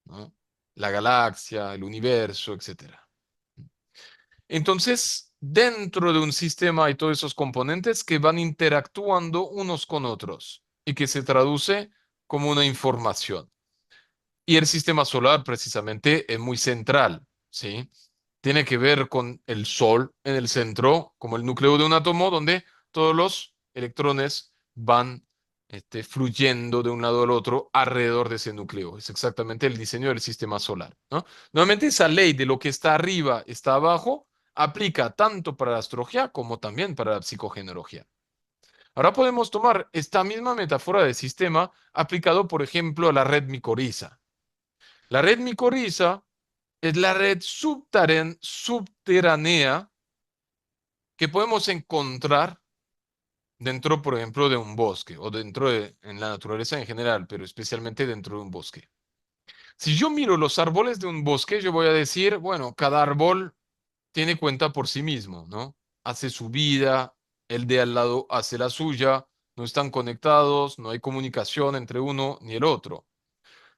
¿No? La galaxia, el universo, etcétera. Entonces, dentro de un sistema hay todos esos componentes que van interactuando unos con otros y que se traduce como una información. Y el sistema solar precisamente es muy central, ¿sí? Tiene que ver con el Sol en el centro, como el núcleo de un átomo, donde todos los electrones van fluyendo de un lado al otro alrededor de ese núcleo. Es exactamente el diseño del sistema solar, ¿no? Nuevamente, esa ley de lo que está arriba está abajo aplica tanto para la astrología como también para la psicogenealogía. Ahora podemos tomar esta misma metáfora de sistema aplicado, por ejemplo, a la red micoriza. La red micoriza es la red subterránea que podemos encontrar dentro, por ejemplo, de un bosque o en la naturaleza en general, pero especialmente dentro de un bosque. Si yo miro los árboles de un bosque, yo voy a decir, bueno, cada árbol tiene cuenta por sí mismo, ¿no? Hace su vida, el de al lado hace la suya, no están conectados, no hay comunicación entre uno ni el otro.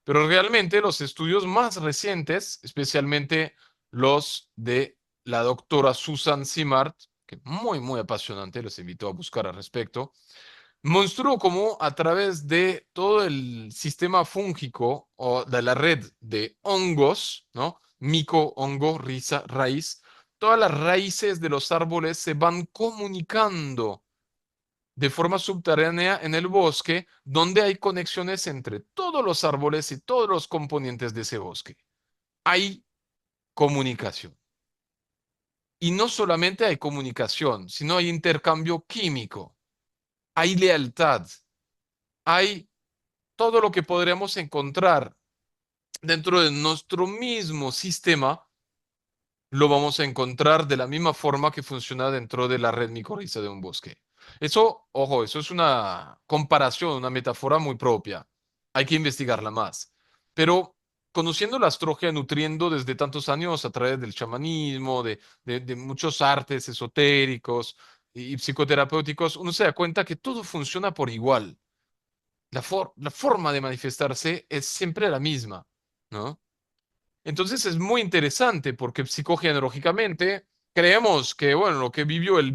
Pero realmente los estudios más recientes, especialmente los de la doctora Susan Simard, que muy, muy apasionante, los invito a buscar al respecto, mostró cómo a través de todo el sistema fúngico o de la red de hongos, ¿no? Mico, hongo, raíz, todas las raíces de los árboles se van comunicando de forma subterránea en el bosque, donde hay conexiones entre todos los árboles y todos los componentes de ese bosque. Hay comunicación. Y no solamente hay comunicación, sino hay intercambio químico, hay lealtad, hay todo lo que podríamos encontrar dentro de nuestro mismo sistema, lo vamos a encontrar de la misma forma que funciona dentro de la red micorriza de un bosque. Eso, ojo, eso es una comparación, una metáfora muy propia. Hay que investigarla más. Pero conociendo la astrología, nutriendo desde tantos años a través del chamanismo, de muchos artes esotéricos y psicoterapéuticos, uno se da cuenta que todo funciona por igual. La forma de manifestarse es siempre la misma, ¿no? Entonces es muy interesante porque psicogenealógicamente creemos que, bueno, lo que vivió el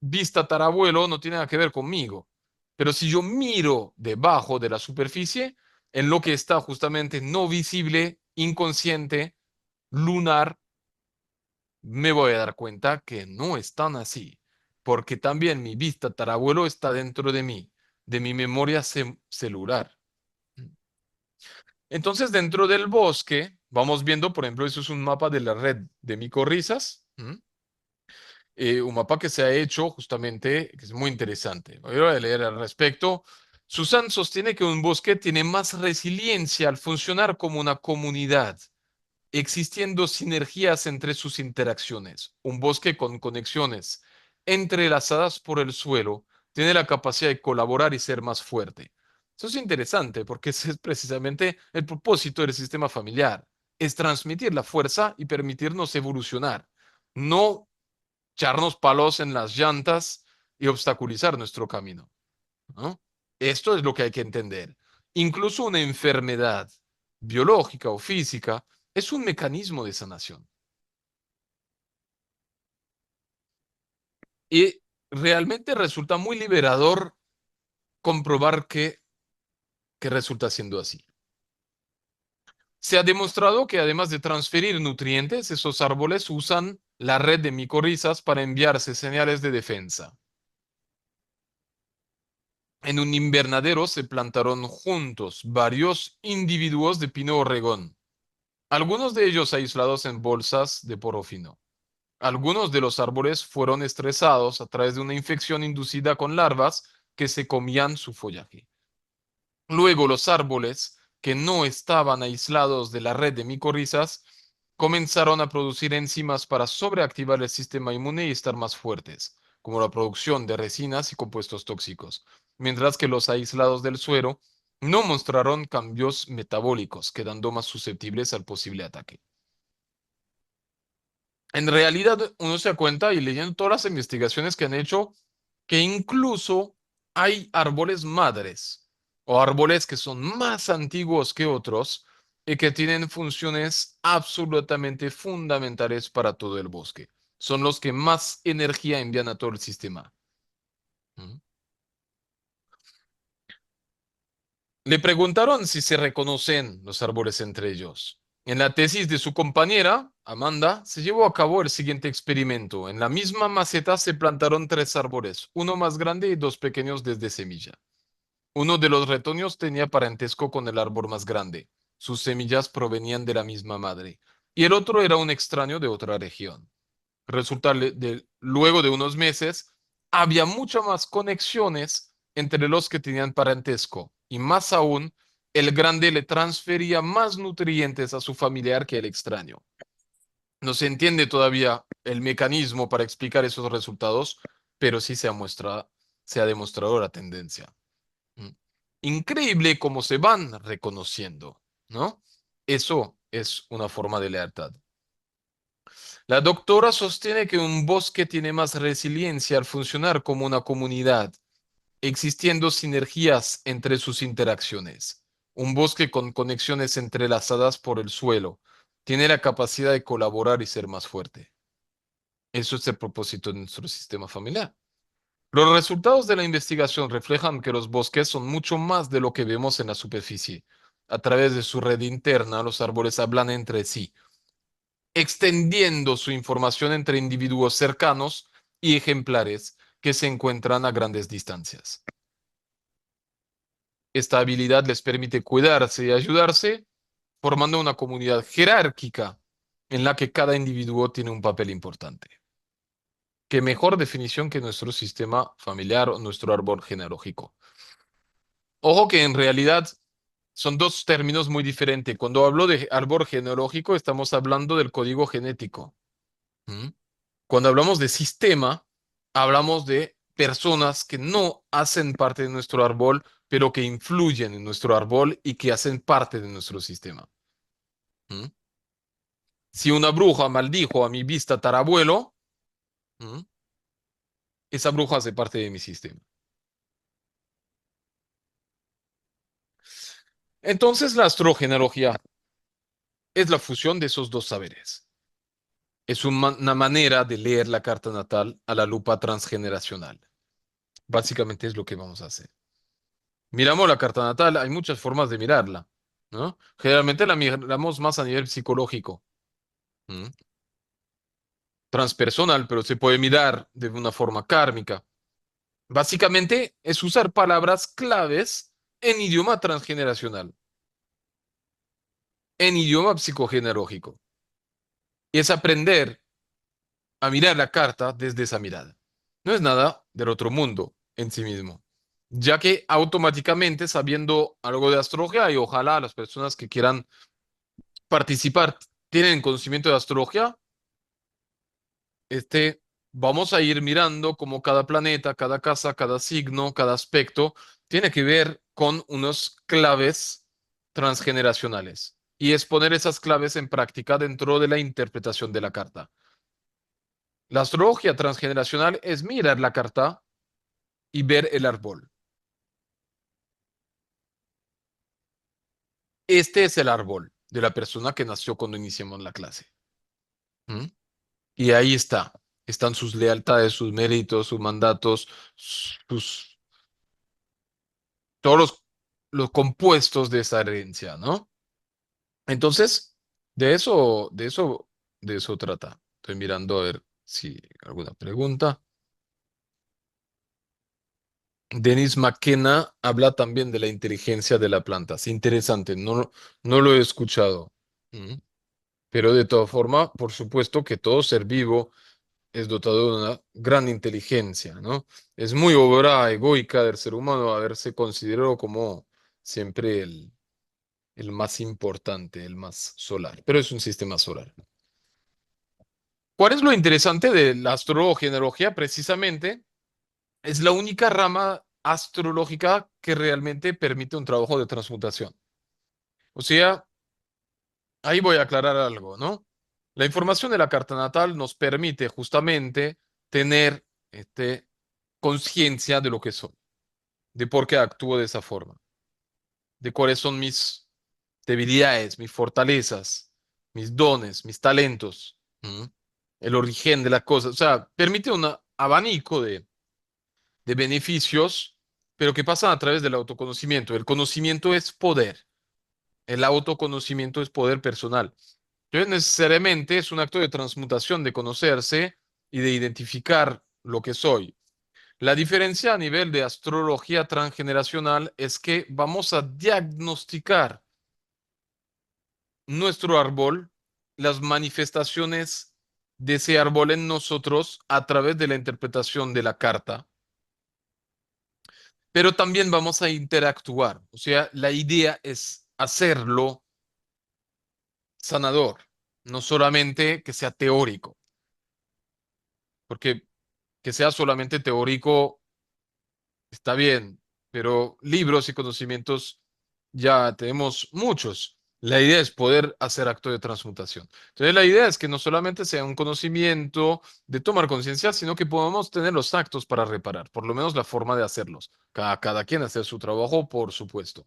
bistatarabuelo no tiene nada que ver conmigo. Pero si yo miro debajo de la superficie, en lo que está justamente no visible, inconsciente, lunar, me voy a dar cuenta que no es tan así. Porque también mi bistatarabuelo está dentro de mi memoria celular. Entonces, dentro del bosque, vamos viendo, por ejemplo, eso es un mapa de la red de micorrizas, un mapa que se ha hecho justamente, que es muy interesante. Voy a leer al respecto. Susan sostiene que un bosque tiene más resiliencia al funcionar como una comunidad, existiendo sinergias entre sus interacciones. Un bosque con conexiones entrelazadas por el suelo tiene la capacidad de colaborar y ser más fuerte. Eso es interesante porque ese es precisamente el propósito del sistema familiar, es transmitir la fuerza y permitirnos evolucionar, no echarnos palos en las llantas y obstaculizar nuestro camino, ¿no? Esto es lo que hay que entender. Incluso una enfermedad biológica o física es un mecanismo de sanación. Y realmente resulta muy liberador comprobar que resulta siendo así. Se ha demostrado que además de transferir nutrientes, esos árboles usan la red de micorrizas para enviarse señales de defensa. En un invernadero se plantaron juntos varios individuos de pino Oregón, algunos de ellos aislados en bolsas de porofino. Algunos de los árboles fueron estresados a través de una infección inducida con larvas que se comían su follaje. Luego los árboles, que no estaban aislados de la red de micorrizas, comenzaron a producir enzimas para sobreactivar el sistema inmune y estar más fuertes, como la producción de resinas y compuestos tóxicos, mientras que los aislados del suero no mostraron cambios metabólicos, quedando más susceptibles al posible ataque. En realidad, uno se da cuenta y leyendo todas las investigaciones que han hecho, que incluso hay árboles madres o árboles que son más antiguos que otros y que tienen funciones absolutamente fundamentales para todo el bosque. Son los que más energía envían a todo el sistema. ¿Mm? Le preguntaron si se reconocen los árboles entre ellos. En la tesis de su compañera, Amanda, se llevó a cabo el siguiente experimento. En la misma maceta se plantaron tres árboles, uno más grande y dos pequeños desde semilla. Uno de los retoños tenía parentesco con el árbol más grande. Sus semillas provenían de la misma madre. Y el otro era un extraño de otra región. Luego de unos meses, había muchas más conexiones entre los que tenían parentesco. Y más aún, el grande le transfería más nutrientes a su familiar que el extraño. No se entiende todavía el mecanismo para explicar esos resultados, pero sí se ha demostrado la tendencia. Mm. Increíble cómo se van reconociendo, ¿no? Eso es una forma de lealtad. La doctora sostiene que un bosque tiene más resiliencia al funcionar como una comunidad, existiendo sinergias entre sus interacciones. Un bosque con conexiones entrelazadas por el suelo tiene la capacidad de colaborar y ser más fuerte. Eso es el propósito de nuestro sistema familiar. Los resultados de la investigación reflejan que los bosques son mucho más de lo que vemos en la superficie. A través de su red interna, los árboles hablan entre sí, extendiendo su información entre individuos cercanos y ejemplares que se encuentran a grandes distancias. Esta habilidad les permite cuidarse y ayudarse, formando una comunidad jerárquica en la que cada individuo tiene un papel importante. ¿Qué mejor definición que nuestro sistema familiar o nuestro árbol genealógico? Ojo que en realidad son dos términos muy diferentes. Cuando hablo de árbol genealógico, estamos hablando del código genético. ¿Mm? Cuando hablamos de sistema, hablamos de personas que no hacen parte de nuestro árbol, pero que influyen en nuestro árbol y que hacen parte de nuestro sistema. ¿Mm? Si una bruja maldijo a mi tatarabuelo, ¿mm? esa bruja hace parte de mi sistema. Entonces, la astrogenealogía es la fusión de esos dos saberes. Es una manera de leer la carta natal a la lupa transgeneracional. Básicamente es lo que vamos a hacer. Miramos la carta natal, hay muchas formas de mirarla, ¿no? Generalmente la miramos más a nivel psicológico, ¿m? Transpersonal, pero se puede mirar de una forma kármica. Básicamente es usar palabras claves en idioma transgeneracional, en idioma psicogenealógico. Y es aprender a mirar la carta desde esa mirada. No es nada del otro mundo en sí mismo, ya que automáticamente sabiendo algo de astrología y ojalá las personas que quieran participar tienen conocimiento de astrología, este, vamos a ir mirando cómo cada planeta, cada casa, cada signo, cada aspecto tiene que ver con unos claves transgeneracionales. Y es poner esas claves en práctica dentro de la interpretación de la carta. La astrología transgeneracional es mirar la carta y ver el árbol. Este es el árbol de la persona que nació cuando iniciamos la clase. ¿Mm? Y ahí está. Están sus lealtades, sus méritos, sus mandatos, sus, todos los compuestos de esa herencia, ¿no? Entonces, de eso trata. Estoy mirando a ver si alguna pregunta. Denis McKenna habla también de la inteligencia de la planta. Es interesante, no lo he escuchado. ¿Mm? Pero de todas formas, por supuesto que todo ser vivo es dotado de una gran inteligencia, ¿no? Es muy obra egoica del ser humano haberse considerado como siempre el más importante, el más solar, pero es un sistema solar. ¿Cuál es lo interesante de la astrogenealogía? Precisamente es la única rama astrológica que realmente permite un trabajo de transmutación. O sea, ahí voy a aclarar algo, ¿no? La información de la carta natal nos permite justamente tener conciencia de lo que soy, de por qué actúo de esa forma, de cuáles son mis debilidades, mis fortalezas, mis dones, mis talentos, ¿m? El origen de las cosas. O sea, permite un abanico de beneficios, pero que pasan a través del autoconocimiento. El conocimiento es poder. El autoconocimiento es poder personal. Entonces, necesariamente es un acto de transmutación, de conocerse y de identificar lo que soy. La diferencia a nivel de astrología transgeneracional es que vamos a diagnosticar nuestro árbol, las manifestaciones de ese árbol en nosotros a través de la interpretación de la carta, pero también vamos a interactuar. O sea, la idea es hacerlo sanador, no solamente que sea teórico, porque que sea solamente teórico está bien, pero libros y conocimientos ya tenemos muchos. La idea es poder hacer acto de transmutación. Entonces, la idea es que no solamente sea un conocimiento de tomar conciencia, sino que podamos tener los actos para reparar, por lo menos la forma de hacerlos. Cada quien hacer su trabajo, por supuesto.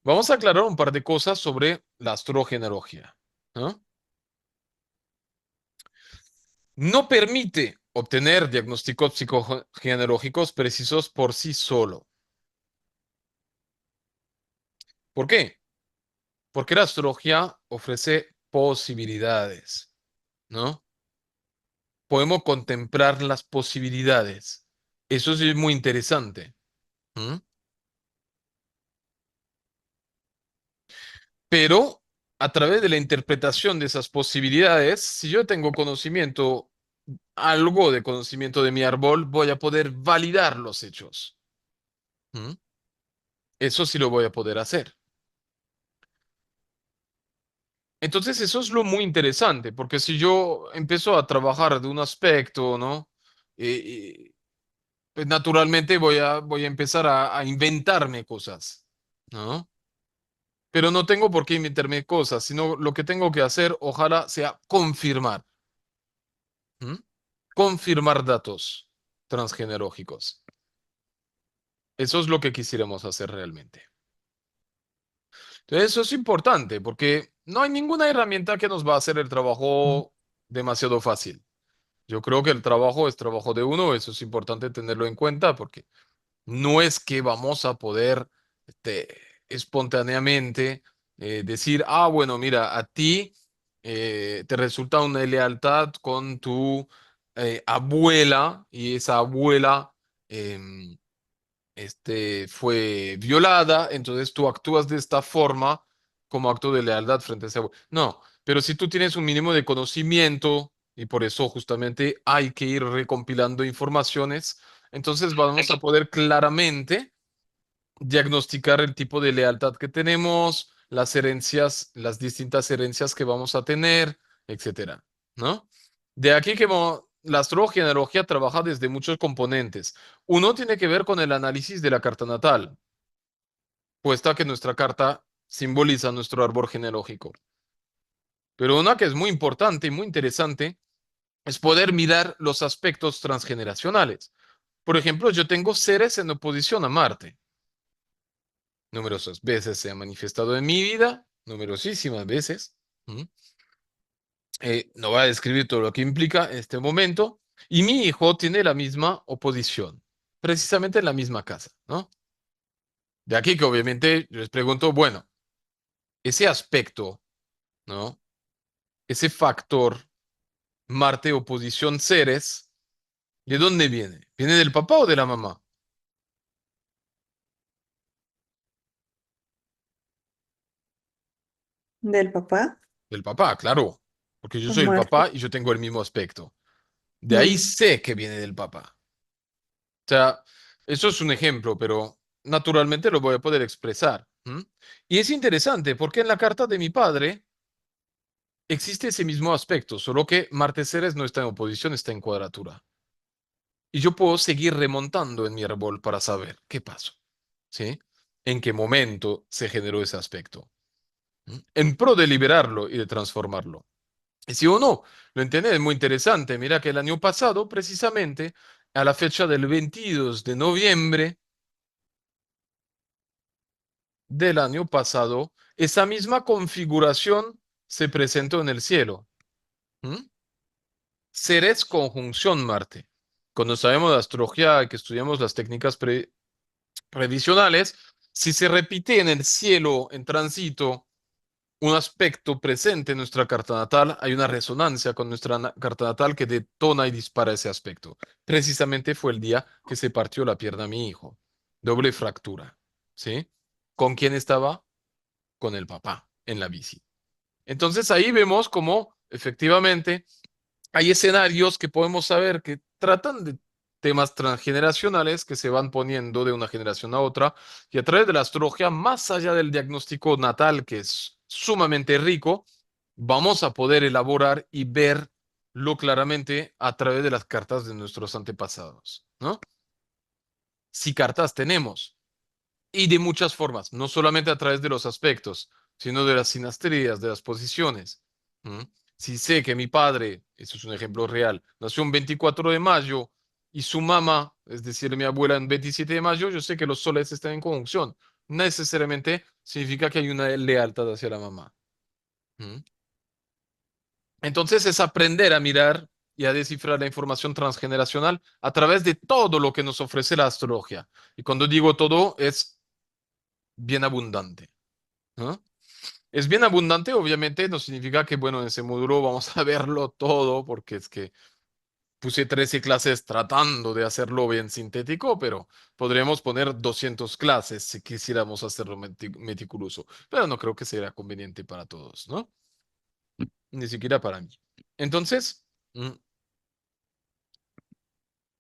Vamos a aclarar un par de cosas sobre la astrogenealogía, ¿no? No permite obtener diagnósticos psicogenealógicos precisos por sí solo. ¿Por qué? Porque la astrología ofrece posibilidades, ¿no? podemos contemplar las posibilidades. Eso sí es muy interesante. ¿M? Pero a través de la interpretación de esas posibilidades, si yo tengo conocimiento, algo de conocimiento de mi árbol, voy a poder validar los hechos. ¿M? Eso sí lo voy a poder hacer. Entonces, eso es lo muy interesante, porque si yo empiezo a trabajar de un aspecto, ¿no? Pues naturalmente voy a empezar a inventarme cosas, ¿no? Pero no tengo por qué inventarme cosas, sino lo que tengo que hacer, ojalá sea confirmar, ¿m? Confirmar datos transgenealógicos. Eso es lo que quisiéramos hacer realmente. Entonces, eso es importante, porque no hay ninguna herramienta que nos va a hacer el trabajo demasiado fácil. Yo creo que el trabajo es trabajo de uno, eso es importante tenerlo en cuenta, porque no es que vamos a poder este, espontáneamente decir, ah, bueno, mira, a ti te resulta una lealtad con tu abuela y esa abuela em, fue violada, entonces tú actúas de esta forma como acto de lealtad frente a esa abuela. No, pero si tú tienes un mínimo de conocimiento y por eso justamente hay que ir recompilando informaciones, entonces vamos a poder claramente diagnosticar el tipo de lealtad que tenemos, las herencias, las distintas herencias que vamos a tener, etcétera, ¿no? De aquí que la astrogenealogía trabaja desde muchos componentes. Uno tiene que ver con el análisis de la carta natal, puesta que nuestra carta simboliza nuestro árbol genealógico. Pero una que es muy importante y muy interesante es poder mirar los aspectos transgeneracionales. Por ejemplo, yo tengo Ceres en oposición a Marte. Numerosas veces se ha manifestado en mi vida, numerosísimas veces. ¿M? No voy a describir todo lo que implica en este momento. Y mi hijo tiene la misma oposición, precisamente en la misma casa, ¿no? De aquí que obviamente yo les pregunto, bueno, ese aspecto, ¿no? Ese factor Marte oposición Ceres, ¿de dónde viene? ¿Viene del papá o de la mamá? Del papá Del papá, claro, porque yo con soy el Marte. papá y yo tengo el mismo aspecto. De ahí Mm. sé que viene del papá. O sea, eso es un ejemplo, pero naturalmente lo voy a poder expresar. ¿M? Y es interesante porque en la carta de mi padre existe ese mismo aspecto, solo que Marte Ceres no está en oposición, está en cuadratura. Y yo puedo seguir remontando en mi árbol para saber qué pasó, ¿sí? En qué momento se generó ese aspecto. ¿M? En pro de liberarlo y de transformarlo. Y si uno lo entiende, es muy interesante. Mira que el año pasado, precisamente, a la fecha del 22 de noviembre, del año pasado, esa misma configuración se presentó en el cielo. ¿M? Ceres conjunción Marte. Cuando sabemos de astrología y que estudiamos las técnicas previsionales, si se repite en el cielo en tránsito un aspecto presente en nuestra carta natal, hay una resonancia con nuestra carta natal que detona y dispara ese aspecto. Precisamente fue el día que se partió la pierna a mi hijo. Doble fractura. ¿Sí? ¿Con quién estaba? Con el papá en la bici. Entonces ahí vemos cómo efectivamente hay escenarios que podemos saber que tratan de temas transgeneracionales que se van poniendo de una generación a otra y a través de la astrología, más allá del diagnóstico natal que es sumamente rico, vamos a poder elaborar y verlo claramente a través de las cartas de nuestros antepasados, ¿no? Si cartas tenemos. Y de muchas formas, no solamente a través de los aspectos, sino de las sinastrías, de las posiciones. ¿Mm? Si sé que mi padre, eso es un ejemplo real, nació un 24 de mayo y su mamá, es decir, mi abuela en 27 de mayo, yo sé que los soles están en conjunción. No necesariamente significa que hay una lealtad hacia la mamá. ¿Mm? Entonces es aprender a mirar y a descifrar la información transgeneracional a través de todo lo que nos ofrece la astrología. Y cuando digo todo, es bien abundante. ¿No? Es bien abundante, obviamente no significa que, bueno, en ese módulo vamos a verlo todo, porque es que puse 13 clases tratando de hacerlo bien sintético, pero podríamos poner 200 clases si quisiéramos hacerlo meticuloso. Pero no creo que sea conveniente para todos, ¿no? Ni siquiera para mí. Entonces,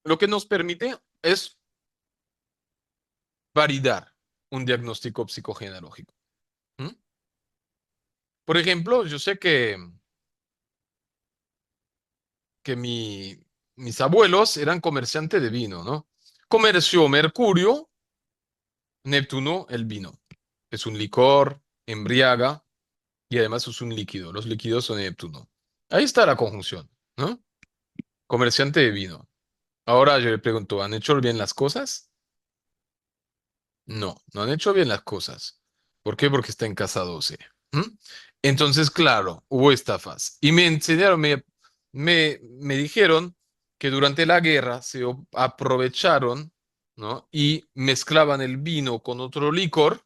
lo que nos permite es validar un diagnóstico psicogenealógico. ¿Mm? Por ejemplo, yo sé que mis abuelos eran comerciantes de vino, ¿no? Comercio Mercurio, Neptuno, el vino. Es un licor, embriaga y además es un líquido. Los líquidos son de Neptuno. Ahí está la conjunción, ¿no? Comerciante de vino. Ahora yo le pregunto, ¿han hecho bien las cosas? No, no han hecho bien las cosas. ¿Por qué? Porque está en casa 12. ¿Mm? Entonces, claro, hubo estafas. Y me enseñaron, me dijeron que durante la guerra se aprovecharon, ¿no? Y mezclaban el vino con otro licor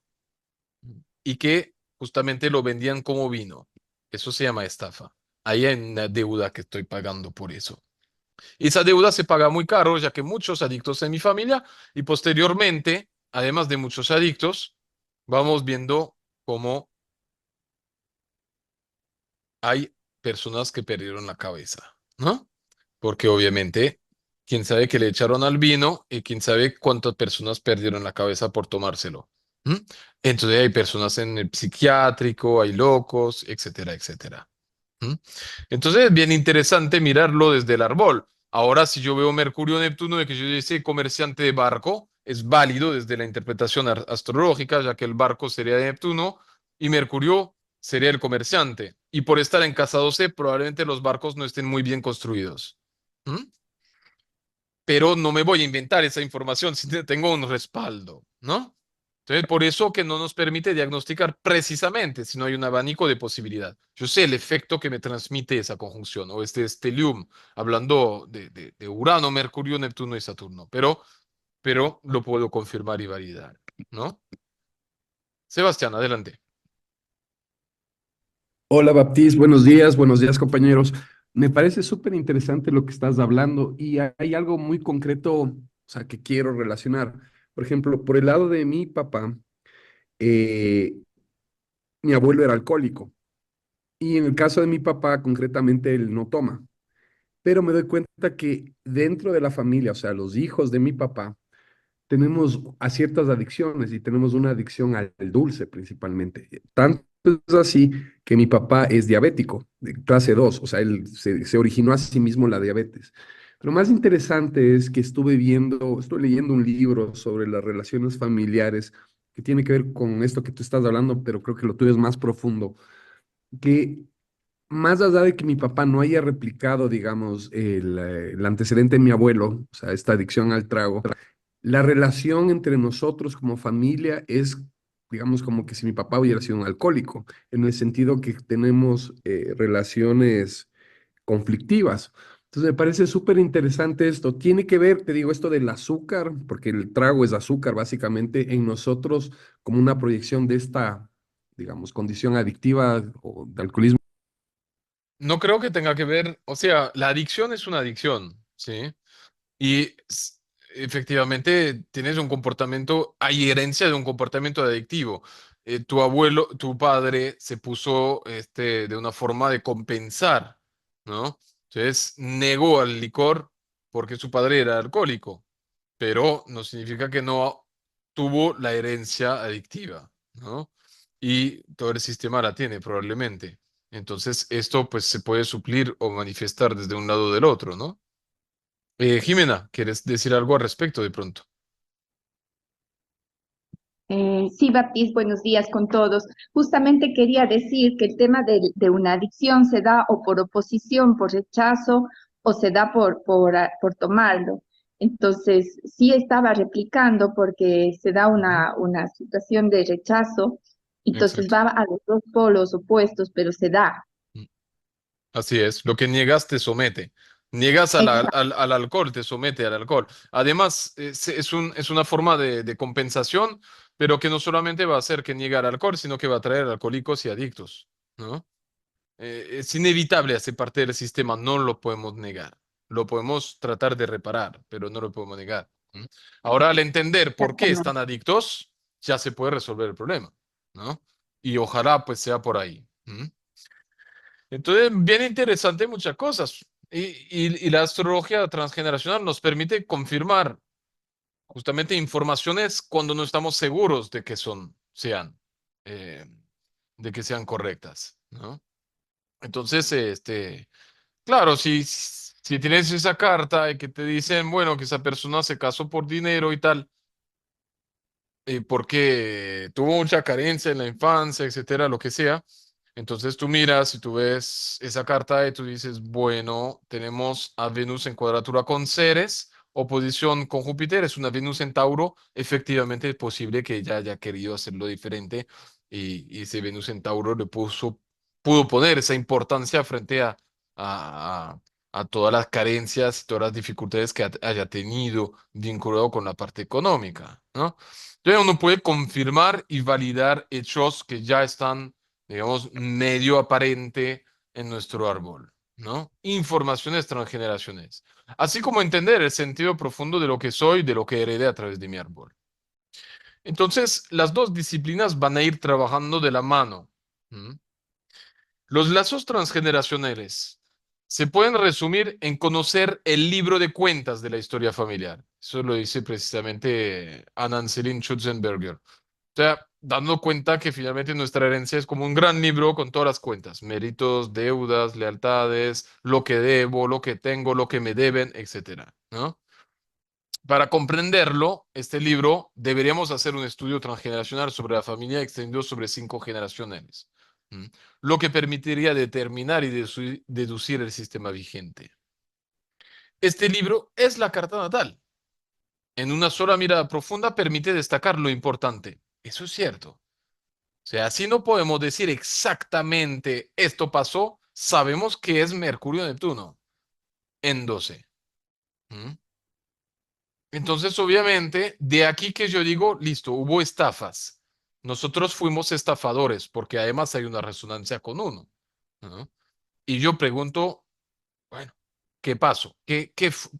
y que justamente lo vendían como vino. Eso se llama estafa. Ahí hay una deuda que estoy pagando por eso. Y esa deuda se paga muy caro, ya que muchos adictos en mi familia y posteriormente, además de muchos adictos, vamos viendo cómo hay personas que perdieron la cabeza, ¿no? Porque obviamente, quién sabe qué le echaron al vino y quién sabe cuántas personas perdieron la cabeza por tomárselo. ¿M? Entonces hay personas en el psiquiátrico, hay locos, etcétera, etcétera. ¿Mm? Entonces es bien interesante mirarlo desde el árbol. Ahora, si yo veo Mercurio Neptuno de que yo dice comerciante de barco, es válido desde la interpretación astrológica, ya que el barco sería de Neptuno y Mercurio sería el comerciante. Y por estar en casa 12, probablemente los barcos no estén muy bien construidos. ¿Mm? Pero no me voy a inventar esa información si tengo un respaldo, ¿no? Entonces, por eso que no nos permite diagnosticar precisamente si no hay un abanico de posibilidad. Yo sé el efecto que me transmite esa conjunción o este stellium, hablando de Urano, Mercurio, Neptuno y Saturno, pero lo puedo confirmar y validar, ¿no? Sebastián, adelante. Hola Baptiste, buenos días compañeros. Me parece súper interesante lo que estás hablando y hay algo muy concreto, o sea, que quiero relacionar. Por ejemplo, por el lado de mi papá, eh, mi abuelo era alcohólico y en el caso de mi papá, concretamente, él no toma. Pero me doy cuenta que dentro de la familia, o sea, los hijos de mi papá, tenemos a ciertas adicciones y tenemos una adicción al dulce principalmente. Tanto es así que mi papá es diabético, de clase 2, o sea, él se originó a sí mismo la diabetes. Pero más interesante es que estuve leyendo un libro sobre las relaciones familiares que tiene que ver con esto que tú estás hablando, pero creo que lo tuyo es más profundo, que más allá de que mi papá no haya replicado, digamos, el antecedente de mi abuelo, o sea, esta adicción al trago, la relación entre nosotros como familia es, digamos, como que si mi papá hubiera sido un alcohólico, en el sentido que tenemos relaciones conflictivas. Entonces me parece súper interesante esto. Tiene que ver, te digo, esto del azúcar, porque el trago es azúcar básicamente en nosotros como una proyección de esta, digamos, condición adictiva o de alcoholismo. No creo que tenga que ver, o sea, la adicción es una adicción, ¿sí? Y efectivamente tienes un comportamiento, hay herencia de un comportamiento adictivo. Tu abuelo, tu padre se puso de una forma de compensar, ¿no? Entonces negó al licor porque su padre era alcohólico, pero no significa que no tuvo la herencia adictiva, ¿no? Y todo el sistema la tiene probablemente. Entonces esto pues se puede suplir o manifestar desde un lado o del otro, ¿no? Jimena, ¿quieres decir algo al respecto de pronto? Sí, Baptiste, buenos días con todos. Justamente quería decir que el tema de una adicción se da o por oposición, por rechazo, o se da por tomarlo. Entonces, sí estaba replicando porque se da una situación de rechazo, entonces Exacto. va a los dos polos opuestos, pero se da. Mm. Así es. Lo que niegas te somete. Niegas al alcohol, te somete al alcohol. Además, es una forma de compensación, pero que no solamente va a hacer que niegue al alcohol, sino que va a traer alcohólicos y adictos, ¿no? Es inevitable, hace parte del sistema, no lo podemos negar. lo podemos tratar de reparar, pero no lo podemos negar. ¿Mm? Ahora, al entender por qué Exactamente. están adictos, ya se puede resolver el problema, ¿no? Y ojalá pues sea por ahí. ¿Mm? Entonces, bien interesante muchas cosas. Y la astrología transgeneracional nos permite confirmar justamente informaciones cuando no estamos seguros de que eh, de que sean correctas, ¿no? Entonces, claro, si tienes esa carta y que te dicen, bueno, que esa persona se casó por dinero y tal, porque tuvo mucha carencia en la infancia, etcétera, lo que sea. Entonces tú miras y tú ves esa carta y tú dices, bueno, tenemos a Venus en cuadratura con Ceres, oposición con Júpiter, es una Venus en Tauro, efectivamente es posible que ella haya querido hacerlo diferente y ese Venus en Tauro pudo poner esa importancia frente a, a- a todas las carencias y todas las dificultades que haya tenido vinculado con la parte económica, ¿no? Entonces uno puede confirmar y validar hechos que ya están, digamos, medio aparente en nuestro árbol, ¿no? Informaciones transgeneracionales. Así como entender el sentido profundo de lo que soy, de lo que heredé a través de mi árbol. Entonces, las dos disciplinas van a ir trabajando de la mano. ¿Mm? Los lazos transgeneracionales se pueden resumir en conocer el libro de cuentas de la historia familiar. Eso lo dice precisamente Anne-Celine Schutzenberger. O sea, dando cuenta que finalmente nuestra herencia es como un gran libro con todas las cuentas, méritos, deudas, lealtades, lo que debo, lo que tengo, lo que me deben, etcétera, ¿no? Para comprenderlo, este libro deberíamos hacer un estudio transgeneracional sobre la familia extendido sobre 5 generaciones, ¿m? Lo que permitiría determinar y deducir el sistema vigente. Este libro es la carta natal. En una sola mirada profunda permite destacar lo importante. Eso es cierto. O sea, si no podemos decir exactamente esto pasó, sabemos que es Mercurio-Neptuno en 12. ¿M? Entonces, obviamente, de aquí que yo digo, listo, hubo estafas. Nosotros fuimos estafadores porque además hay una resonancia con uno, ¿no? Y yo pregunto, bueno, ¿qué pasó?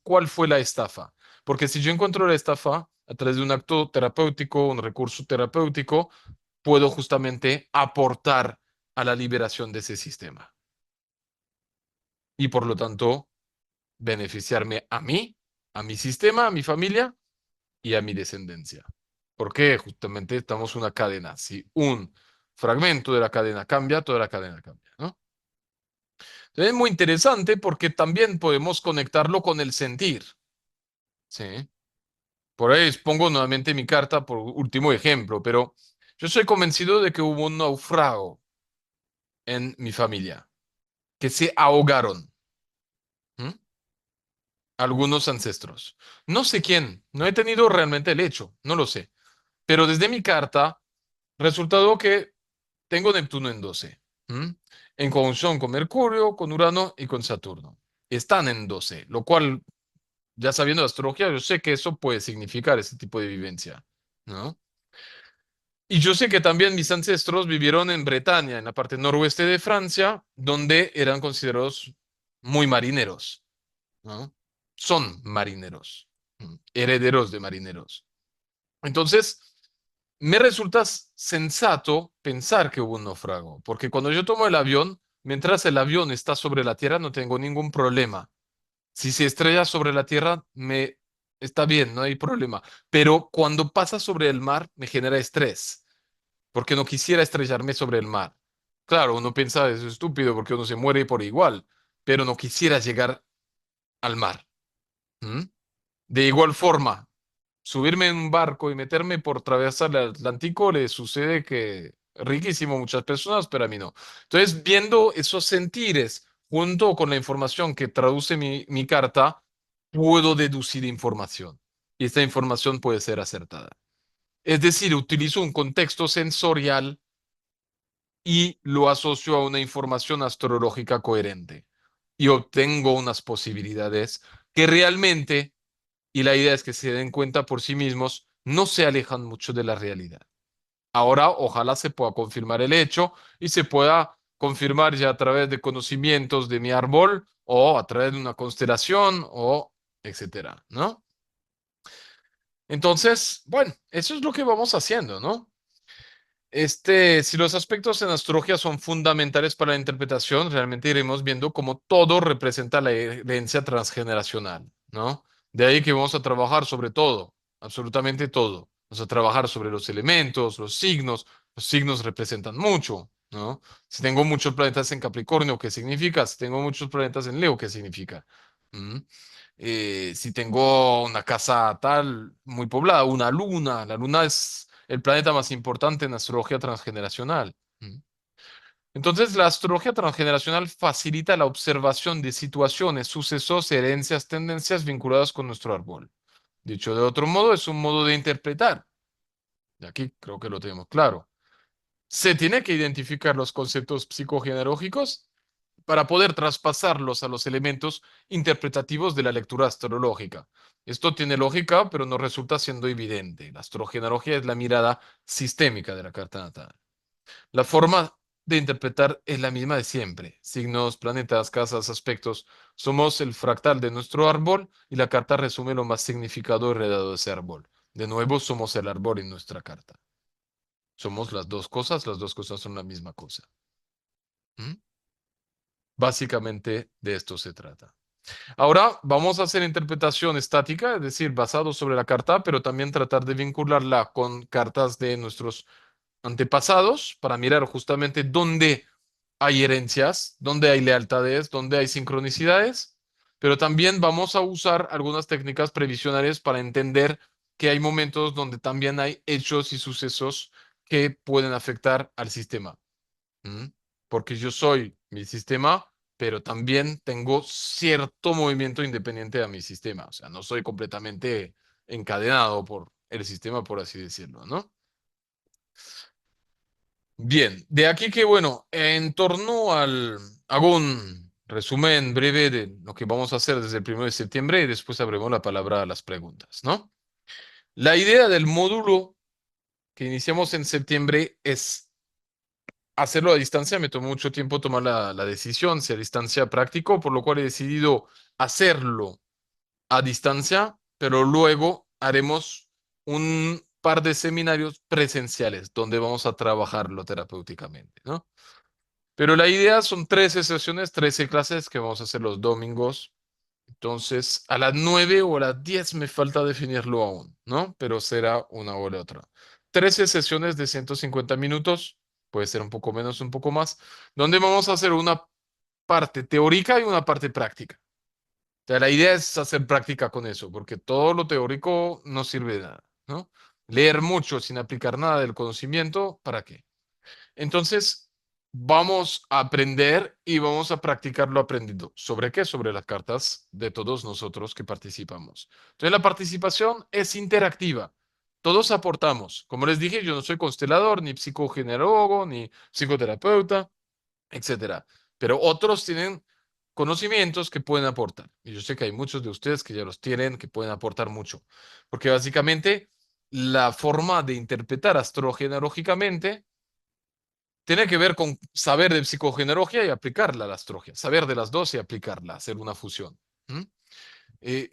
¿Cuál fue la estafa? Porque si yo encuentro la estafa a través de un acto terapéutico, un recurso terapéutico, puedo justamente aportar a la liberación de ese sistema y por lo tanto beneficiarme a mí, a mi sistema, a mi familia y a mi descendencia. Porque justamente estamos una cadena. Si un fragmento de la cadena cambia, toda la cadena cambia, ¿no? Entonces es muy interesante porque también podemos conectarlo con el sentir, ¿sí? Por ahí pongo nuevamente mi carta por último ejemplo, pero yo soy convencido de que hubo un naufrago en mi familia, que se ahogaron, ¿m? Algunos ancestros. No sé quién, no he tenido realmente el hecho, no lo sé. Pero desde mi carta, resultado que tengo Neptuno en 12, ¿m? En conjunción con Mercurio, con Urano y con Saturno. Están en 12, lo cual, ya sabiendo de astrología, yo sé que eso puede significar ese tipo de vivencia, ¿no? Y yo sé que también mis ancestros vivieron en Bretaña, en la parte noroeste de Francia, donde eran considerados muy marineros, ¿no? Son marineros, herederos de marineros. Entonces, me resulta sensato pensar que hubo un naufrago, porque cuando yo tomo el avión, mientras el avión está sobre la tierra, no tengo ningún problema. Si se estrella sobre la tierra, me está bien, no hay problema. Pero cuando pasa sobre el mar, me genera estrés, porque no quisiera estrellarme sobre el mar. Claro, uno piensa, eso es estúpido, porque uno se muere por igual, pero no quisiera llegar al mar. ¿Mm? De igual forma, subirme en un barco y meterme por atravesar el Atlántico le sucede que riquísimo a muchas personas, pero a mí no. Entonces, viendo esos sentires junto con la información que traduce mi carta, puedo deducir información. Y esta información puede ser acertada. Es decir, utilizo un contexto sensorial y lo asocio a una información astrológica coherente. Y obtengo unas posibilidades que realmente, y la idea es que se den cuenta por sí mismos, no se alejan mucho de la realidad. Ahora, ojalá se pueda confirmar el hecho y se pueda confirmar ya a través de conocimientos de mi árbol o a través de una constelación, o etcétera, ¿no? Entonces, bueno, eso es lo que vamos haciendo, ¿no? Si los aspectos en astrología son fundamentales para la interpretación, realmente iremos viendo cómo todo representa la herencia transgeneracional, ¿no? De ahí que vamos a trabajar sobre todo, absolutamente todo. Vamos a trabajar sobre los elementos, los signos representan mucho, ¿no? Si tengo muchos planetas en Capricornio, ¿qué significa? Si tengo muchos planetas en Leo, ¿qué significa? ¿Mm? Si tengo una casa tal muy poblada, una luna, la luna es el planeta más importante en astrología transgeneracional. ¿Mm? Entonces, la astrología transgeneracional facilita la observación de situaciones, sucesos, herencias, tendencias vinculadas con nuestro árbol. Dicho de otro modo, es un modo de interpretar. Y aquí creo que lo tenemos claro. Se tiene que identificar los conceptos psicogenealógicos para poder traspasarlos a los elementos interpretativos de la lectura astrológica. Esto tiene lógica, pero no resulta siendo evidente. La astrogenealogía es la mirada sistémica de la carta natal. La forma de interpretar es la misma de siempre. Signos, planetas, casas, aspectos. Somos el fractal de nuestro árbol y la carta resume lo más significado heredado de ese árbol. De nuevo, somos el árbol en nuestra carta. Somos las dos cosas son la misma cosa. ¿Mm? Básicamente de esto se trata. Ahora vamos a hacer interpretación estática, es decir, basado sobre la carta, pero también tratar de vincularla con cartas de nuestros antepasados para mirar justamente dónde hay herencias, dónde hay lealtades, dónde hay sincronicidades, pero también vamos a usar algunas técnicas previsionales para entender que hay momentos donde también hay hechos y sucesos que pueden afectar al sistema. ¿Mm? Porque yo soy mi sistema, pero también tengo cierto movimiento independiente a mi sistema. O sea, no soy completamente encadenado por el sistema, por así decirlo, ¿no? Bien, de aquí que, bueno, en torno al... Hago un resumen breve de lo que vamos a hacer desde el 1 de septiembre y después abrimos la palabra a las preguntas, ¿no? La idea del módulo que iniciamos en septiembre es hacerlo a distancia. Me tomó mucho tiempo tomar la decisión, si a distancia práctico, por lo cual he decidido hacerlo a distancia, pero luego haremos un par de seminarios presenciales donde vamos a trabajarlo terapéuticamente, ¿no? Pero la idea son 13 sesiones, 13 clases que vamos a hacer los domingos. Entonces, a las 9 o a las 10 me falta definirlo aún, ¿no? Pero será una o la otra. 13 sesiones de 150 minutos, puede ser un poco menos, un poco más, donde vamos a hacer una parte teórica y una parte práctica. O sea, la idea es hacer práctica con eso, porque todo lo teórico no sirve de nada, ¿no? Leer mucho sin aplicar nada del conocimiento, ¿para qué? Entonces, vamos a aprender y vamos a practicar lo aprendido. ¿Sobre qué? Sobre las cartas de todos nosotros que participamos. Entonces, la participación es interactiva. Todos aportamos. Como les dije, yo no soy constelador, ni psicogenerólogo, ni psicoterapeuta, etcétera. Pero otros tienen conocimientos que pueden aportar. Y yo sé que hay muchos de ustedes que ya los tienen, que pueden aportar mucho. Porque básicamente la forma de interpretar astrogenealógicamente tiene que ver con saber de psicogenealogía y aplicarla a la astrología, saber de las dos y aplicarla, hacer una fusión. ¿Mm? Eh,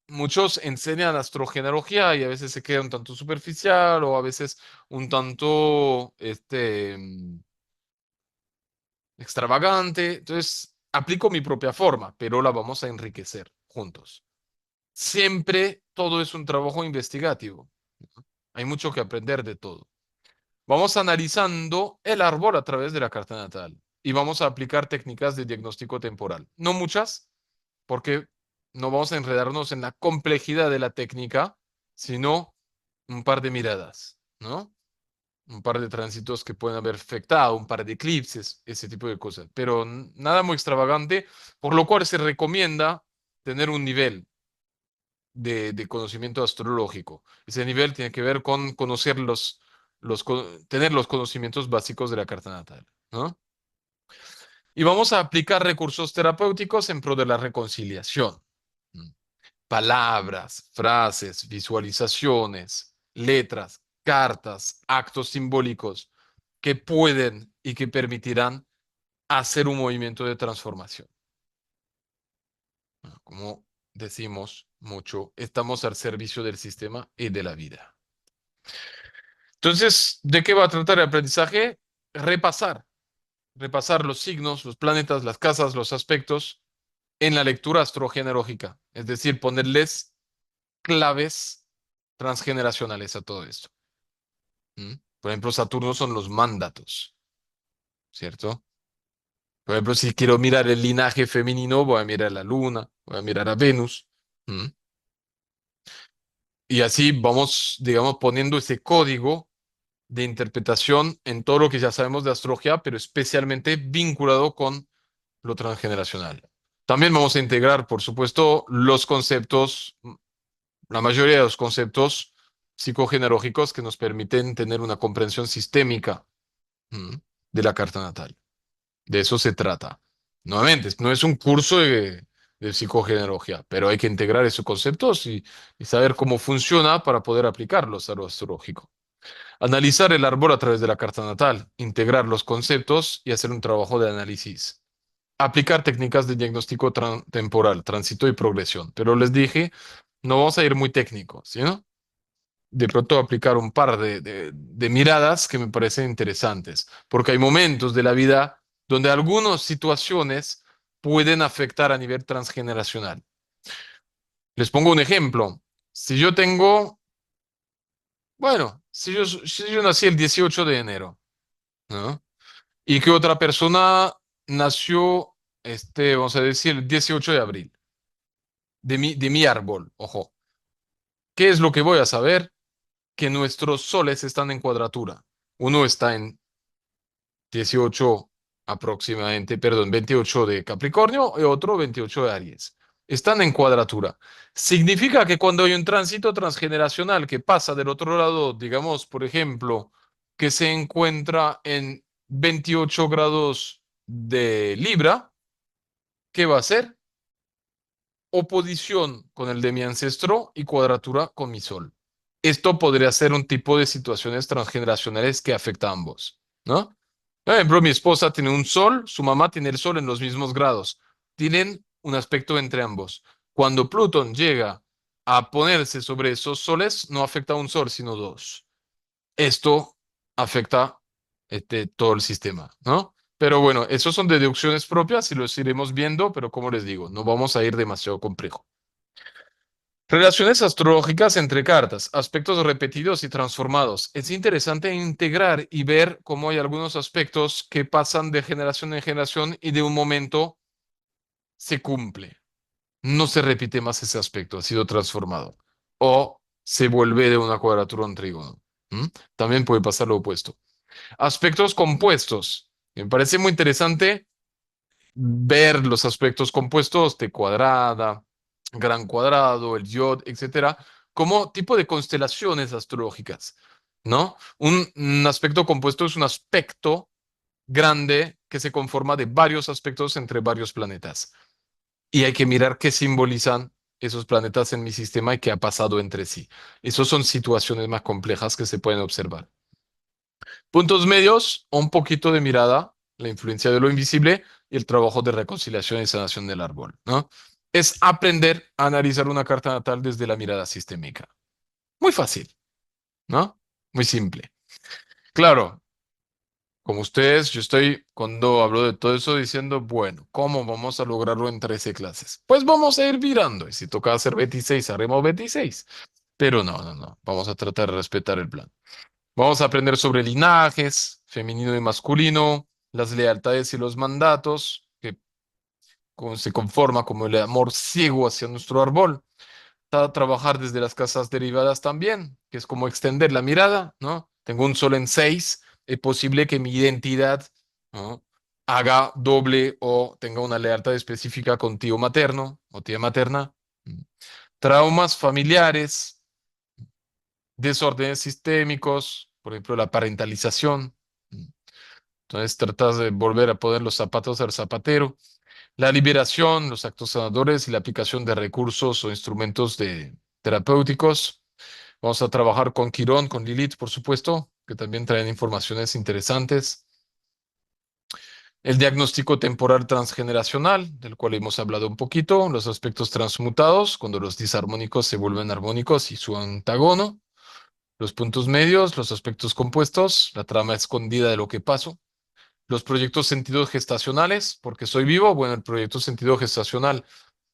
Muchos enseñan astrogenealogía y a veces se queda un tanto superficial o a veces un tanto extravagante. Entonces, aplico mi propia forma, pero la vamos a enriquecer juntos. Siempre todo es un trabajo investigativo. Hay mucho que aprender de todo. Vamos analizando el árbol a través de la carta natal y vamos a aplicar técnicas de diagnóstico temporal. No muchas, porque no vamos a enredarnos en la complejidad de la técnica, sino un par de miradas, ¿no? Un par de tránsitos que pueden haber afectado, un par de eclipses, ese tipo de cosas. Pero nada muy extravagante, por lo cual se recomienda tener un nivel de conocimiento astrológico. Ese nivel tiene que ver con conocer tener los conocimientos básicos de la carta natal, ¿no? Y vamos a aplicar recursos terapéuticos en pro de la reconciliación. ¿Mm? Palabras, frases, visualizaciones, letras, cartas, actos simbólicos que pueden y que permitirán hacer un movimiento de transformación. Como decimos mucho, estamos al servicio del sistema y de la vida. Entonces, ¿de qué va a tratar el aprendizaje? Repasar. Repasar los signos, los planetas, las casas, los aspectos en la lectura astrogenealógica. Es decir, ponerles claves transgeneracionales a todo esto. ¿Mm? Por ejemplo, Saturno son los mandatos, ¿cierto? Por ejemplo, si quiero mirar el linaje femenino, voy a mirar la Luna, voy a mirar a Venus. ¿Mm? Y así vamos, digamos, poniendo ese código de interpretación en todo lo que ya sabemos de astrología, pero especialmente vinculado con lo transgeneracional. También vamos a integrar, por supuesto, los conceptos, la mayoría de los conceptos psicogenealógicos que nos permiten tener una comprensión sistémica, ¿m? De la carta natal. De eso se trata. Nuevamente, no es un curso de psicogenealogía, pero hay que integrar esos conceptos y saber cómo funciona para poder aplicarlos a lo astrológico. Analizar el árbol a través de la carta natal, integrar los conceptos y hacer un trabajo de análisis. Aplicar técnicas de diagnóstico temporal, tránsito y progresión. Pero les dije, no vamos a ir muy técnicos, ¿sí, no? De pronto aplicar un par de miradas que me parecen interesantes, porque hay momentos de la vida donde algunas situaciones pueden afectar a nivel transgeneracional. Les pongo un ejemplo. Si yo tengo, bueno, si yo nací el 18 de enero, ¿no? Y que otra persona nació, vamos a decir, el 18 de abril, de mi árbol, ojo. ¿Qué es lo que voy a saber? Que nuestros soles están en cuadratura. Uno está en 18 aproximadamente, perdón, 28 de Capricornio y otro 28 de Aries. Están en cuadratura. Significa que cuando hay un tránsito transgeneracional que pasa del otro lado, digamos, por ejemplo, que se encuentra en 28 grados de Libra, ¿qué va a hacer? Oposición con el de mi ancestro y cuadratura con mi sol. Esto podría ser un tipo de situaciones transgeneracionales que afecta a ambos, ¿no? Por ejemplo, mi esposa tiene un sol, su mamá tiene el sol en los mismos grados. Tienen un aspecto entre ambos. Cuando Plutón llega a ponerse sobre esos soles, no afecta a un sol, sino dos. Esto afecta todo el sistema, ¿no? Pero bueno, esos son deducciones propias y los iremos viendo, pero como les digo, no vamos a ir demasiado complejo. Relaciones astrológicas entre cartas, aspectos repetidos y transformados. Es interesante integrar y ver cómo hay algunos aspectos que pasan de generación en generación y de un momento se cumple. No se repite más ese aspecto, ha sido transformado. O se vuelve de una cuadratura a un trígono. ¿Mm? También puede pasar lo opuesto. Aspectos compuestos. Me parece muy interesante ver los aspectos compuestos de cuadrada, gran cuadrado, el yod, etcétera, como tipo de constelaciones astrológicas, ¿no? Un aspecto compuesto es un aspecto grande que se conforma de varios aspectos entre varios planetas. Y hay que mirar qué simbolizan esos planetas en mi sistema y qué ha pasado entre sí. Esas son situaciones más complejas que se pueden observar. Puntos medios, un poquito de mirada, la influencia de lo invisible y el trabajo de reconciliación y sanación del árbol, ¿no? Es aprender a analizar una carta natal desde la mirada sistémica. Muy fácil, ¿no? Muy simple. Claro, como ustedes, yo estoy, cuando hablo de todo eso, diciendo, bueno, ¿cómo vamos a lograrlo en 13 clases? Pues vamos a ir virando, y si toca hacer 26, haremos 26. Pero no, no, no, vamos a tratar de respetar el plan. Vamos a aprender sobre linajes, femenino y masculino, las lealtades y los mandatos, que se conforma como el amor ciego hacia nuestro árbol. Trabajar desde las casas derivadas también, que es como extender la mirada, ¿no? Tengo un sol en 6, es posible que mi identidad, ¿no? Haga doble o tenga una lealtad específica con tío materno o tía materna. Traumas familiares, desórdenes sistémicos, por ejemplo, la parentalización. Entonces tratas de volver a poner los zapatos al zapatero. La liberación, los actos sanadores y la aplicación de recursos o instrumentos terapéuticos. Vamos a trabajar con Quirón, con Lilith, por supuesto, que también traen informaciones interesantes. El diagnóstico temporal transgeneracional, del cual hemos hablado un poquito, los aspectos transmutados, cuando los disarmónicos se vuelven armónicos y su antágono, los puntos medios, los aspectos compuestos, la trama escondida de lo que pasó, los proyectos sentidos gestacionales, porque soy vivo, bueno, el proyecto sentido gestacional,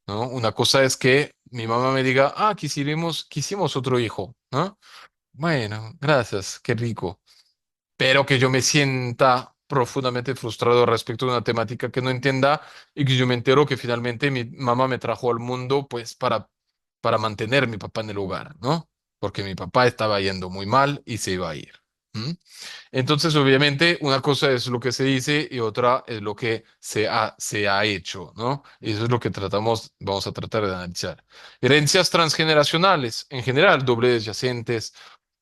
¿no? Una cosa es que mi mamá me diga, ah, quisimos otro hijo, ¿no? Bueno, gracias, qué rico. Pero que yo me sienta profundamente frustrado respecto de una temática que no entienda y que yo me entero que finalmente mi mamá me trajo al mundo pues para mantener a mi papá en el hogar, ¿no? Porque mi papá estaba yendo muy mal y se iba a ir. ¿M? Entonces, obviamente, una cosa es lo que se dice y otra es lo que se ha hecho, ¿no? Y eso es lo que vamos a tratar de analizar. Herencias transgeneracionales, en general, dobles yacentes,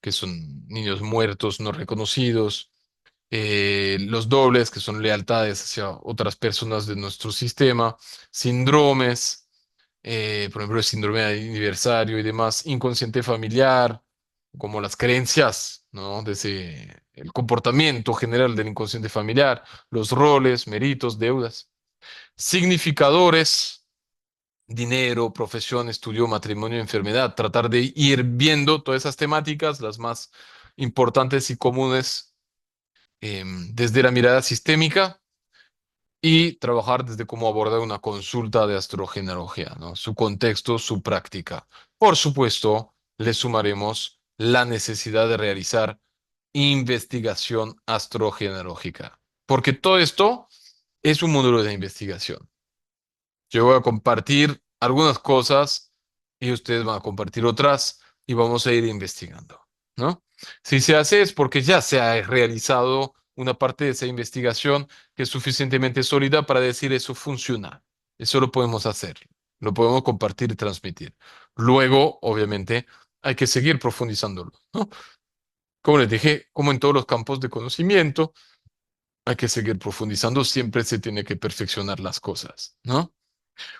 que son niños muertos no reconocidos, los dobles, que son lealtades hacia otras personas de nuestro sistema, síndromes, por ejemplo, el síndrome de aniversario y demás, inconsciente familiar, como las creencias, ¿no? El comportamiento general del inconsciente familiar, los roles, méritos, deudas, significadores, dinero, profesión, estudio, matrimonio, enfermedad, tratar de ir viendo todas esas temáticas, las más importantes y comunes desde la mirada sistémica y trabajar desde cómo abordar una consulta de astrogenealogía, ¿no? Su contexto, su práctica. Por supuesto, le sumaremos la necesidad de realizar investigación astrogenealógica, porque todo esto es un módulo de investigación. Yo voy a compartir algunas cosas y ustedes van a compartir otras y vamos a ir investigando, ¿no? Si se hace es porque ya se ha realizado una parte de esa investigación que es suficientemente sólida para decir eso funciona. Eso lo podemos hacer, lo podemos compartir y transmitir. Luego, obviamente, hay que seguir profundizándolo, ¿no? Como les dije, como en todos los campos de conocimiento, hay que seguir profundizando, siempre se tiene que perfeccionar las cosas, ¿no?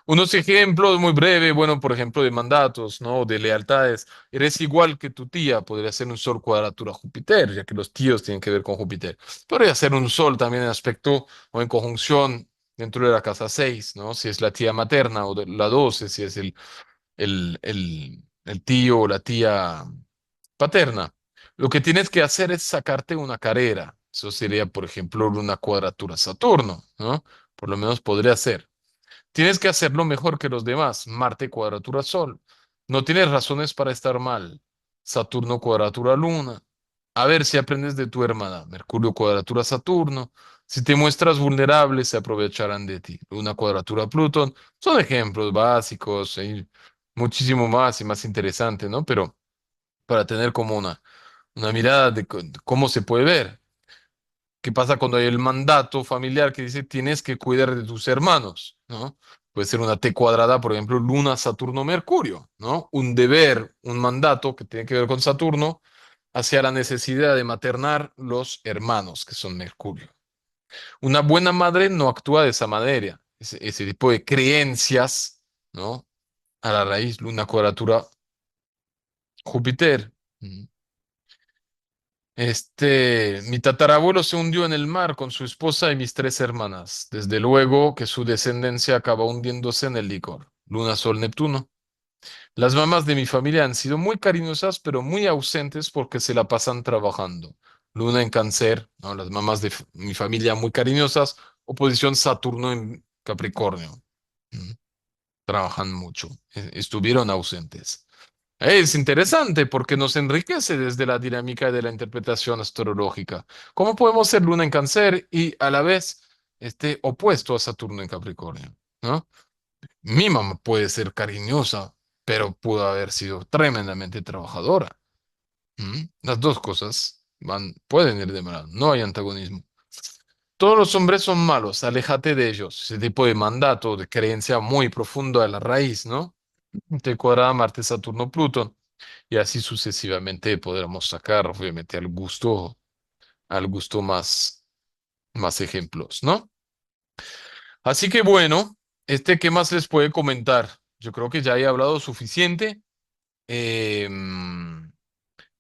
Unos ejemplos muy breves, bueno, por ejemplo, de mandatos, ¿no? De lealtades. Eres igual que tu tía, podría ser un sol cuadratura Júpiter, ya que los tíos tienen que ver con Júpiter. Podría ser un sol también en aspecto o en conjunción dentro de la casa 6, ¿no? Si es la tía materna o de la 12, si es el tío o la tía paterna. Lo que tienes que hacer es sacarte una carrera. Eso sería, por ejemplo, una cuadratura Saturno, ¿no? Por lo menos podría ser. Tienes que hacerlo mejor que los demás. Marte cuadratura Sol. No tienes razones para estar mal. Saturno cuadratura Luna. A ver si aprendes de tu hermana. Mercurio cuadratura Saturno. Si te muestras vulnerable, se aprovecharán de ti. Luna cuadratura Plutón. Son ejemplos básicos. Hay muchísimo más y más interesante, ¿no? Pero para tener como una mirada de cómo se puede ver. ¿Qué pasa cuando hay el mandato familiar que dice tienes que cuidar de tus hermanos, ¿no? Puede ser una T cuadrada, por ejemplo, Luna, Saturno, Mercurio, ¿no? Un deber, un mandato que tiene que ver con Saturno hacia la necesidad de maternar los hermanos, que son Mercurio. Una buena madre no actúa de esa manera. Ese tipo de creencias, ¿no? A la raíz, Luna cuadratura Júpiter. Mi tatarabuelo se hundió en el mar con su esposa y mis tres hermanas. Desde luego que su descendencia acabó hundiéndose en el licor. Luna, Sol, Neptuno. Las mamás de mi familia han sido muy cariñosas, pero muy ausentes porque se la pasan trabajando. Luna en Cáncer, ¿no? Las mamás de mi familia muy cariñosas. Oposición Saturno en Capricornio. Mm, Trabajan mucho. Estuvieron ausentes. Es interesante porque nos enriquece desde la dinámica de la interpretación astrológica. ¿Cómo podemos ser Luna en Cáncer y a la vez esté opuesto a Saturno en Capricornio? ¿No? Mi mamá puede ser cariñosa, pero pudo haber sido tremendamente trabajadora. Las dos cosas pueden ir de mano, no hay antagonismo. Todos los hombres son malos, aléjate de ellos. Ese tipo de mandato, de creencia muy profundo a la raíz, ¿no? Te cuadra Marte, Saturno, Plutón. Y así sucesivamente podremos sacar, obviamente, al gusto más ejemplos, ¿no? Así que bueno, ¿qué más les puede comentar? Yo creo que ya he hablado suficiente. Em,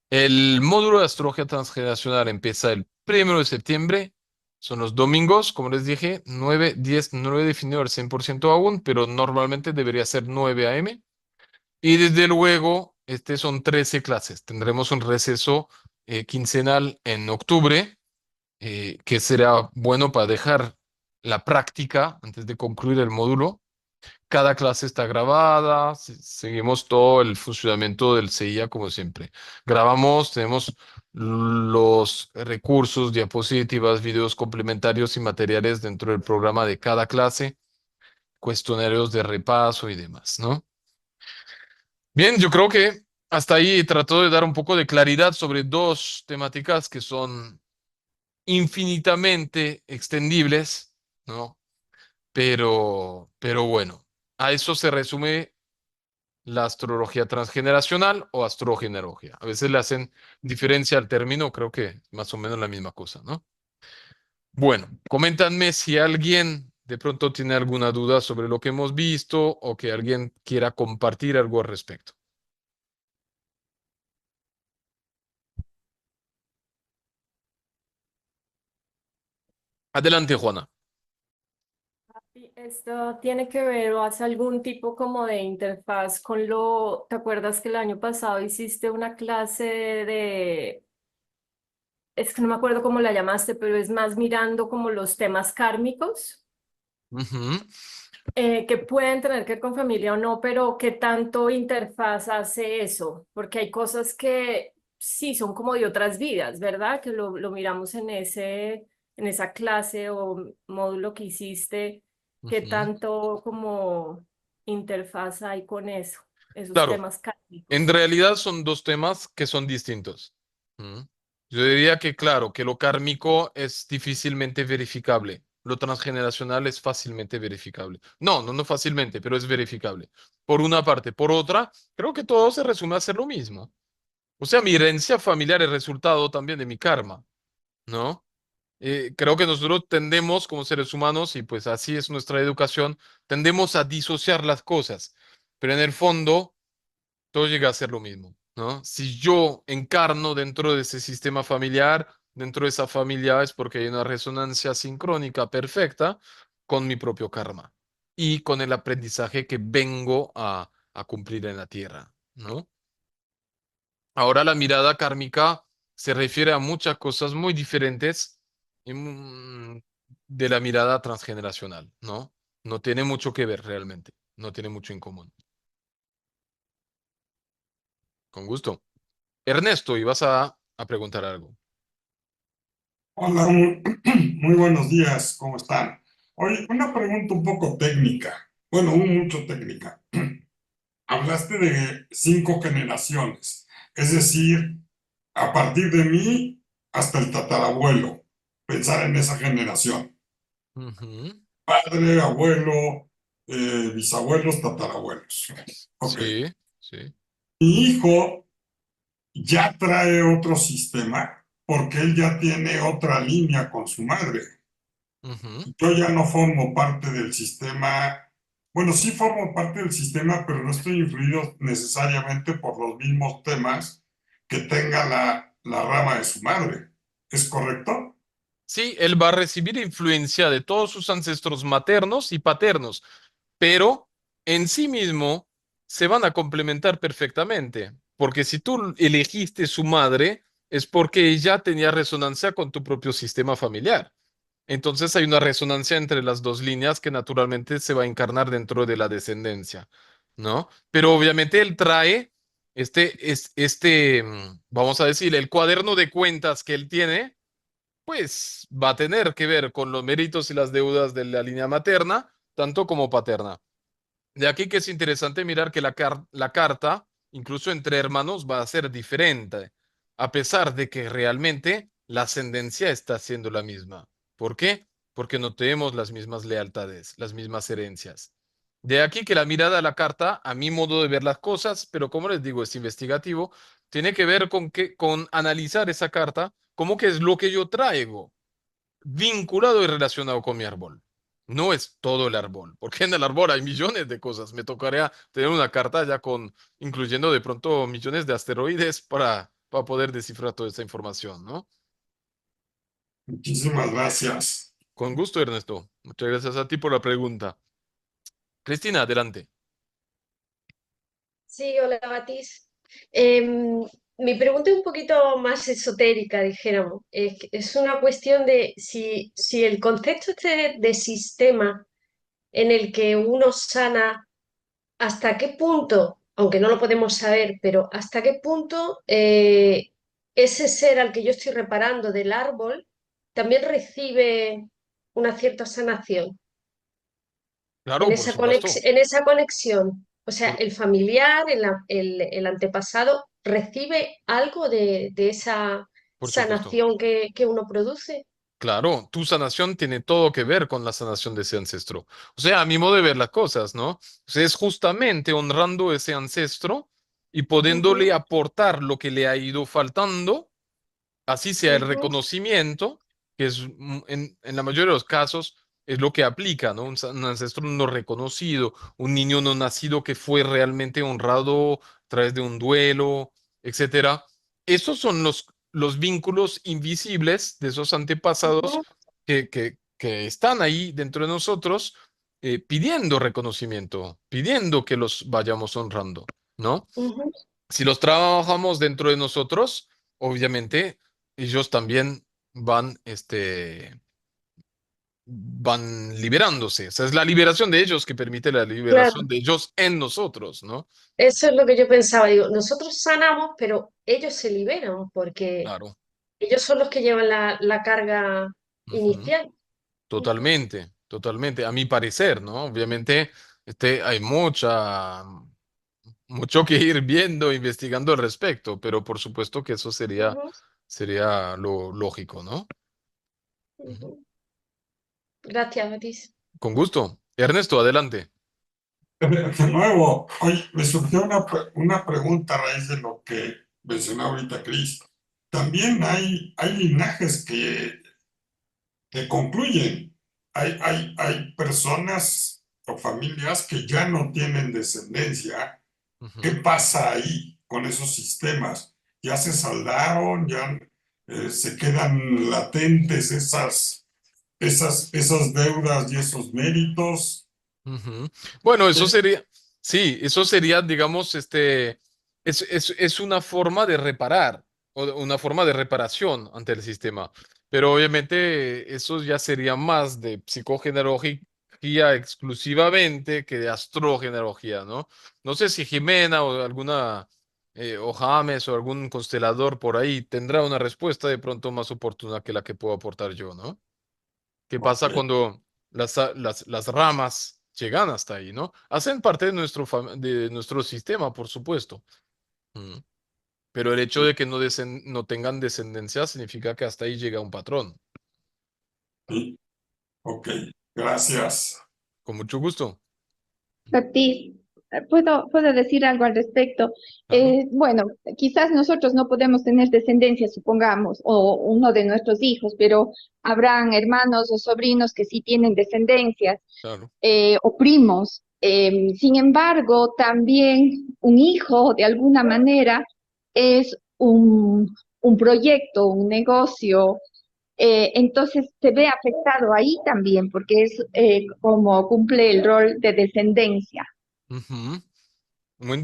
el módulo de astrología transgeneracional empieza el 1 de septiembre. Son los domingos, como les dije, 9, 10, no lo he definido al 100% aún, pero normalmente debería ser 9 a.m. Y desde luego, son 13 clases. Tendremos un receso quincenal en octubre, que será bueno para dejar la práctica antes de concluir el módulo. Cada clase está grabada, seguimos todo el funcionamiento del CIA como siempre. Grabamos, tenemos los recursos, diapositivas, videos complementarios y materiales dentro del programa de cada clase, cuestionarios de repaso y demás, ¿no? Bien, yo creo que hasta ahí trató de dar un poco de claridad sobre dos temáticas que son infinitamente extendibles, ¿no? Pero bueno, a eso se resume la astrología transgeneracional o astrogenealogía. A veces le hacen diferencia al término, creo que más o menos la misma cosa, ¿no? Bueno, coméntanme si alguien de pronto tiene alguna duda sobre lo que hemos visto o que alguien quiera compartir algo al respecto. Adelante, Juana. Y esto tiene que ver o hace algún tipo como de interfaz con ¿te acuerdas que el año pasado hiciste una clase es que no me acuerdo cómo la llamaste, pero es más mirando como los temas kármicos, Ujú. que pueden tener que ver con familia o no, pero qué tanto interfaz hace eso, porque hay cosas que sí son como de otras vidas, ¿verdad? Que lo miramos en esa clase o módulo que hiciste, qué Ujú. tanto como interfaz hay con eso, esos Claro, temas en kármicos. realidad son dos temas que son distintos. ¿Mm? Yo diría que, claro, que lo kármico es difícilmente verificable. Lo transgeneracional es fácilmente verificable. No, no, no fácilmente, pero es verificable. Por una parte. Por otra, creo que todo se resume a hacer lo mismo. O sea, mi herencia familiar es resultado también de mi karma, ¿no? Creo que nosotros tendemos como seres humanos, y pues así es nuestra educación, tendemos a disociar las cosas. Pero en el fondo todo llega a ser lo mismo, ¿no? Si yo encarno dentro de ese sistema familiar, dentro de esa familia, es porque hay una resonancia sincrónica perfecta con mi propio karma y con el aprendizaje que vengo a cumplir en la tierra, ¿no? Ahora la mirada kármica se refiere a muchas cosas muy diferentes de la mirada transgeneracional, ¿no? No tiene mucho que ver realmente, no tiene mucho en común. Con gusto. Ernesto, ibas a preguntar algo. Hola, muy buenos días, ¿cómo están? Oye, una pregunta un poco técnica, bueno, mucho técnica. Hablaste de 5 generaciones, es decir, a partir de mí hasta el tatarabuelo, pensar en esa generación. Ujú. Padre, abuelo, bisabuelos, tatarabuelos. Ok. Sí, sí. Mi hijo ya trae otro sistema porque él ya tiene otra línea con su madre. Ujú. Yo ya no formo parte del sistema, bueno, sí formo parte del sistema, pero no estoy influido necesariamente por los mismos temas que tenga la rama de su madre. ¿Es correcto? Sí, él va a recibir influencia de todos sus ancestros maternos y paternos, pero en sí mismo se van a complementar perfectamente, porque si tú elegiste su madre, es porque ella tenía resonancia con tu propio sistema familiar. Entonces hay una resonancia entre las dos líneas que naturalmente se va a encarnar dentro de la descendencia, ¿no? Pero obviamente él trae vamos a decir, el cuaderno de cuentas que él tiene, pues va a tener que ver con los méritos y las deudas de la línea materna, tanto como paterna. De aquí que es interesante mirar que la carta, incluso entre hermanos, va a ser diferente, a pesar de que realmente la ascendencia está siendo la misma. ¿Por qué? Porque no tenemos las mismas lealtades, las mismas herencias. De aquí que la mirada a la carta, a mi modo de ver las cosas, pero como les digo, es investigativo, tiene que ver con analizar esa carta como que es lo que yo traigo vinculado y relacionado con mi árbol. No es todo el árbol, porque en el árbol hay millones de cosas. Me tocaría tener una carta ya incluyendo de pronto millones de asteroides para poder descifrar toda esa información, ¿no? Muchísimas gracias. Con gusto, Ernesto. Muchas gracias a ti por la pregunta. Cristina, adelante. Sí, hola, Batis. Em, Mi pregunta es un poquito más esotérica, dijéramos. Es una cuestión de si el concepto este de sistema en el que uno sana, hasta qué punto, aunque no lo podemos saber, pero hasta qué punto ese ser al que yo estoy reparando del árbol también recibe una cierta sanación Claro, por supuesto. en esa conexión. O sea, Por, el familiar, el antepasado, recibe algo de esa por supuesto. sanación que uno produce. Claro, tu sanación tiene todo que ver con la sanación de ese ancestro. O sea, a mi modo de ver las cosas, ¿no? O sea, es justamente honrando ese ancestro y pudiéndole Ujú, aportar lo que le ha ido faltando, así sea el ujú, reconocimiento, que es en la mayoría de los casos es lo que aplica, ¿no? Un ancestro no reconocido, un niño no nacido que fue realmente honrado a través de un duelo, etcétera. Esos son los vínculos invisibles de esos antepasados ujú, que están ahí dentro de nosotros, pidiendo reconocimiento, pidiendo que los vayamos honrando, ¿no? ujú, Si los trabajamos dentro de nosotros, obviamente ellos también van, van liberándose. O sea, es la liberación de ellos que permite la claro, liberación de ellos en nosotros, ¿no? eso es lo que yo pensaba. Digo, nosotros sanamos, pero ellos se liberan porque Claro. ellos son los que llevan la carga Ujú. inicial. Ujú, Totalmente, totalmente. A mi parecer, ¿no? Obviamente, hay mucho que ir viendo, investigando al respecto, pero por supuesto que eso ujú, sería lo lógico, ¿no? Ujú. ujú. Gracias, Betis. Con gusto. Ernesto, adelante. De nuevo, hoy me surgió una pregunta a raíz de lo que mencionó ahorita Cris. También hay linajes que concluyen. Hay personas o familias que ya no tienen descendencia. ¿Qué Ujú. pasa ahí con esos sistemas? ¿Ya se saldaron? ¿Ya se quedan latentes esas deudas y esos méritos? Ujú. Bueno, eso ¿Qué? sería, sí, eso sería, digamos, es una forma de reparar, o una forma de reparación ante el sistema. Pero obviamente eso ya sería más de psicogenealogía exclusivamente que de astrogenealogía, ¿no? No sé si Jimena o alguna, o James o algún constelador por ahí tendrá una respuesta de pronto más oportuna que la que puedo aportar yo, ¿no? ¿Qué Ok. pasa cuando las ramas llegan hasta ahí, ¿no? Hacen parte de de nuestro sistema, por supuesto. Mm. Pero el hecho de que no tengan descendencia significa que hasta ahí llega un patrón. Sí, ok, gracias. Con mucho gusto. Ortiz, ¿puedo decir algo al respecto? Claro, Bueno, quizás nosotros no podemos tener descendencia, supongamos, o uno de nuestros hijos, pero habrán hermanos o sobrinos que sí tienen descendencias, claro. o primos. Sin embargo, también un hijo, de alguna manera, es un proyecto, un negocio, entonces se ve afectado ahí también, porque es como cumple el rol de descendencia. Ujú. Muy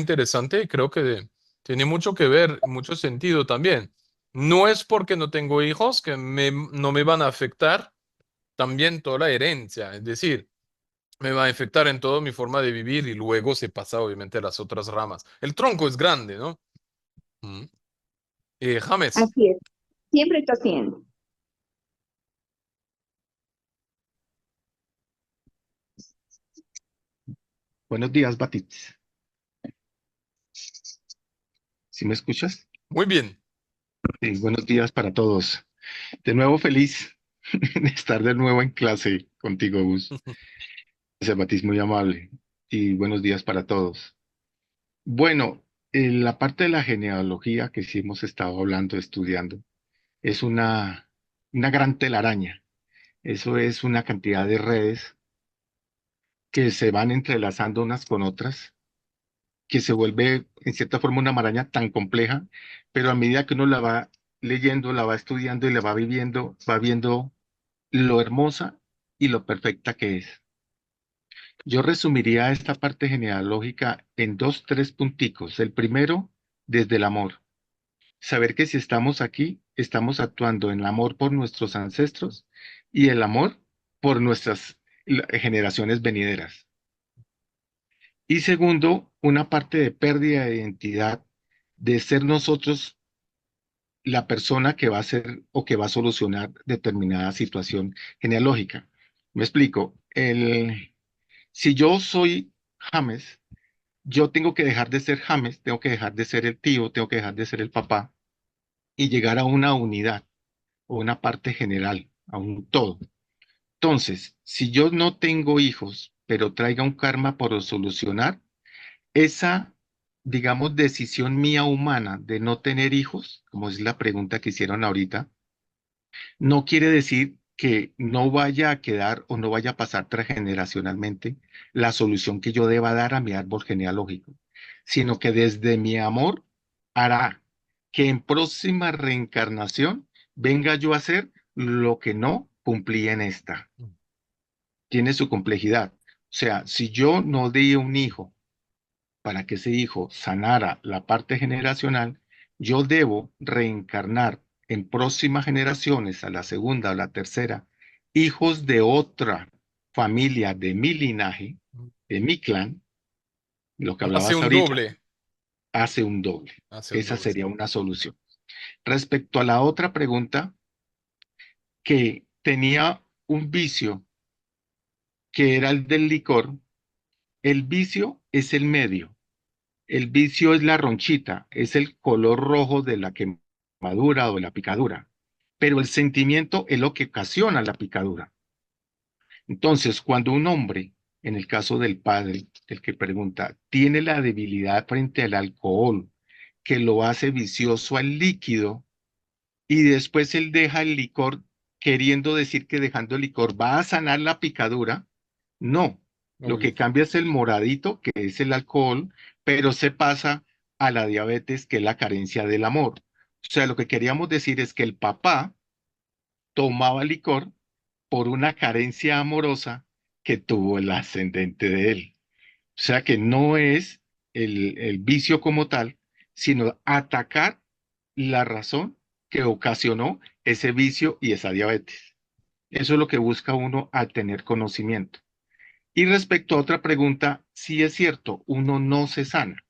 interesante y creo que tiene mucho que ver, mucho sentido también. No es porque no tengo hijos que no me van a afectar también toda la herencia, es decir, me va a afectar en toda mi forma de vivir y luego se pasa obviamente a las otras ramas. El tronco es grande, ¿no? Mm. James, Así es, siempre está haciendo. Buenos días, Batis. ¿Sí me escuchas? muy bien. Sí, buenos días para todos. De nuevo feliz de estar de nuevo en clase contigo, Gus. Gracias, Batis, muy amable. Y buenos días para todos. Bueno, en la parte de la genealogía que sí hemos estado hablando, estudiando, es una gran telaraña. Eso es una cantidad de redes que se van entrelazando unas con otras, que se vuelve en cierta forma una maraña tan compleja, pero a medida que uno leyendo, la va estudiando y la va viviendo, va viendo lo hermosa y lo perfecta que es. Yo resumiría esta parte genealógica en dos, tres punticos. El primero, desde el amor. Saber que si estamos aquí, estamos actuando en el amor por nuestros ancestros y el amor por nuestras generaciones venideras. Y segundo, una parte de pérdida de identidad, de ser nosotros la persona que va a ser o que va a solucionar determinada situación genealógica. Me explico. Si yo soy James, yo tengo que dejar de ser James, tengo que dejar de ser el tío, tengo que dejar de ser el papá y llegar a una unidad o una parte general, a un todo. Entonces, si yo no tengo hijos, pero traiga un karma por solucionar, esa, digamos, decisión mía humana de no tener hijos, como es la pregunta que hicieron ahorita, no quiere decir que no vaya a quedar o no vaya a pasar transgeneracionalmente la solución que yo deba dar a mi árbol genealógico, sino que desde mi amor hará que en próxima reencarnación venga yo a hacer lo que no cumplí en esta. Tiene su complejidad. O sea, si yo no di un hijo para que ese hijo sanara la parte generacional, yo debo reencarnar en próximas generaciones, a la segunda o la tercera, hijos de otra familia de mi linaje, de mi clan, lo que Hace hablabas un ahorita, doble. hace un doble. Hace un Esa doble. sería una solución. Respecto a la otra pregunta, que tenía un vicio, que era el del licor, el vicio es el medio. El vicio es la ronchita, es el color rojo de la quemadura o de la picadura, pero el sentimiento es lo que ocasiona la picadura. Entonces, cuando un hombre, en el caso del padre, el que pregunta, tiene la debilidad frente al alcohol, que lo hace vicioso al líquido, y después él deja el licor, queriendo decir que dejando el licor va a sanar la picadura, no, lo Obvio. que cambia es el moradito, que es el alcohol, pero se pasa a la diabetes, que es la carencia del amor. O sea, lo que queríamos decir es que el papá tomaba licor por una carencia amorosa que tuvo el ascendente de él. O sea que no es el vicio como tal, sino atacar la razón que ocasionó ese vicio y esa diabetes. Eso es lo que busca uno al tener conocimiento. Y respecto a otra pregunta, sí es cierto, uno no se sana.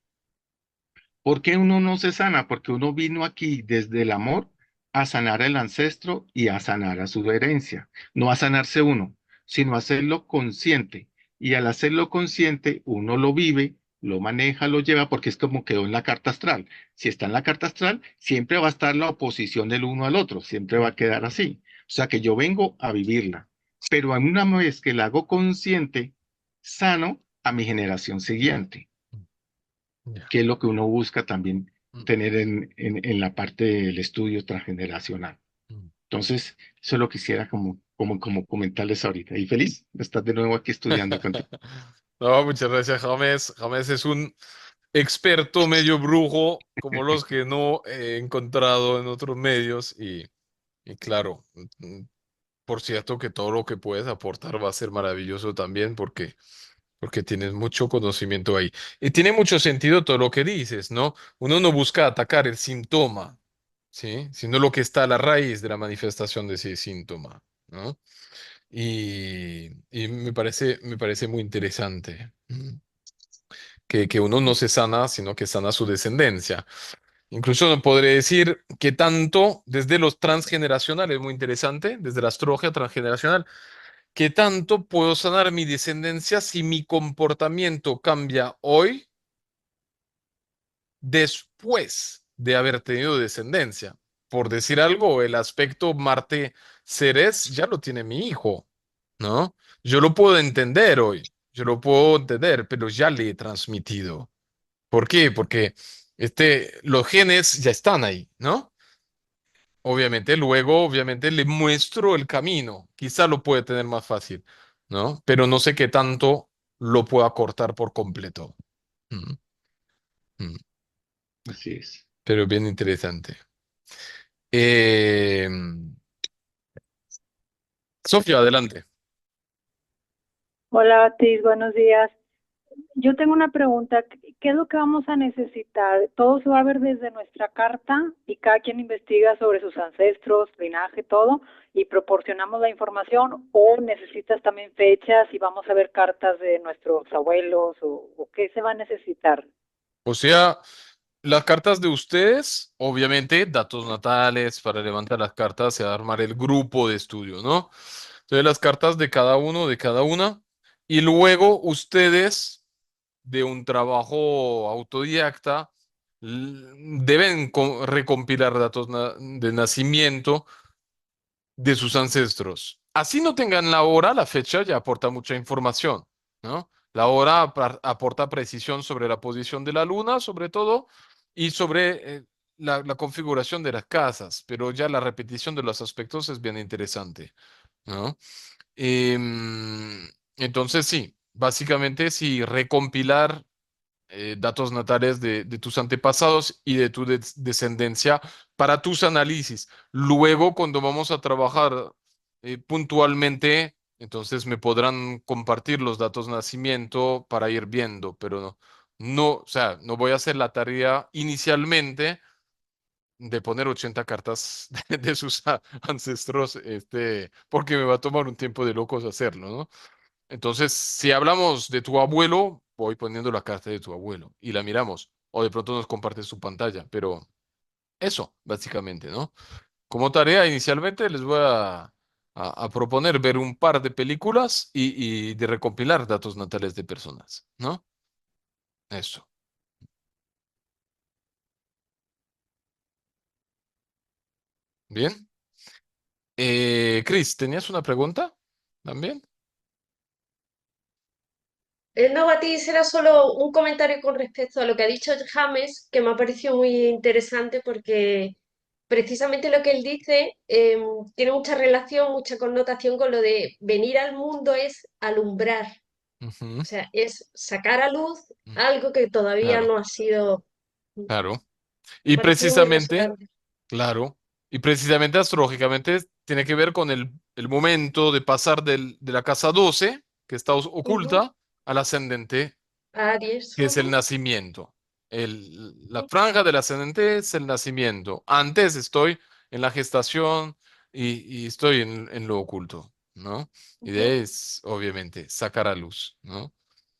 ¿Por qué uno no se sana? Porque uno vino aquí desde el amor a sanar al ancestro y a sanar a su herencia. No a sanarse uno, sino a hacerlo consciente. Y al hacerlo consciente, uno lo vive, lo maneja, lo lleva, porque es como quedó en la carta astral. Si está en la carta astral, siempre va a estar la oposición del uno al otro, siempre va a quedar así. O sea que yo vengo a vivirla. Pero una vez que la hago consciente, sano a mi generación siguiente, Ya. que es lo que uno busca también Mm, tener en la parte del estudio transgeneracional. mm. Entonces, eso lo quisiera como comentarles ahorita. Y feliz de estar de nuevo aquí estudiando contigo. No, muchas gracias, James. James es un experto medio brujo, como los que no he encontrado en otros medios. Y claro, por cierto que todo lo que puedes aportar va a ser maravilloso también porque tienes mucho conocimiento ahí. Y tiene mucho sentido todo lo que dices, ¿no? Uno no busca atacar el síntoma, ¿sí? Sino lo que está a la raíz de la manifestación de ese síntoma, ¿no? Y me parece muy interesante que uno no se sana, sino que sana su descendencia. Incluso no podré decir que tanto desde los transgeneracionales, muy interesante, desde la astrología transgeneracional, que tanto puedo sanar mi descendencia si mi comportamiento cambia hoy después de haber tenido descendencia. Por decir algo, el aspecto Marte-Ceres ya lo tiene mi hijo, ¿no? Yo lo puedo entender hoy, yo lo puedo entender, pero ya le he transmitido. ¿Por qué? Porque los genes ya están ahí, ¿no? Obviamente, luego, obviamente, le muestro el camino. Quizá lo puede tener más fácil, ¿no? Pero no sé qué tanto lo pueda cortar por completo. Mm, mm. Así es. Pero bien interesante. Eh, Sofía, adelante. Hola, Batis, buenos días. Yo tengo una pregunta. ¿Qué es lo que vamos a necesitar? ¿Todo se va a ver desde nuestra carta y cada quien investiga sobre sus ancestros, linaje, todo, y proporcionamos la información? ¿O necesitas también fechas y vamos a ver cartas de nuestros abuelos o qué se va a necesitar? O sea, las cartas de ustedes, obviamente, datos natales para levantar las cartas y armar el grupo de estudio, ¿no? Entonces, las cartas de cada uno, de cada una, y luego ustedes, de un trabajo autodidacta, deben recompilar datos de nacimiento de sus ancestros. Así no tengan la hora, la fecha ya aporta mucha información, ¿no? La hora aporta precisión sobre la posición de la luna, sobre todo, y sobre la configuración de las casas, pero ya la repetición de los aspectos es bien interesante, ¿no? Entonces, sí, básicamente, sí, recompilar datos natales de tus antepasados y de tu descendencia para tus análisis. Luego, cuando vamos a trabajar puntualmente, entonces me podrán compartir los datos de nacimiento para ir viendo, pero o sea, no voy a hacer la tarea inicialmente de poner 80 cartas de sus ancestros, porque me va a tomar un tiempo de locos hacerlo, ¿no? Entonces, si hablamos de tu abuelo, voy poniendo la carta de tu abuelo y la miramos. O de pronto nos comparte su pantalla, pero eso, básicamente, ¿no? Como tarea, inicialmente les voy a proponer ver un par de películas y de recompilar datos natales de personas, ¿no? Eso. Bien. Chris, ¿tenías una pregunta también? No, Batis, era solo un comentario con respecto a lo que ha dicho James, que me ha parecido muy interesante porque precisamente lo que él dice tiene mucha relación, mucha connotación con lo de venir al mundo es alumbrar, Ujú. o sea, es sacar a luz algo que todavía Claro, no ha sido. claro. Me Y parece muy precisamente, resonante. claro, y precisamente astrológicamente tiene que ver con el momento de pasar de la casa 12, que está Ujú. oculta, al ascendente, Aries. que es el Ujú, nacimiento. La franja del ascendente es el nacimiento. Antes estoy en la gestación y estoy en lo oculto, ¿no? Y de ahí ujú, es, obviamente, sacar a luz, ¿no?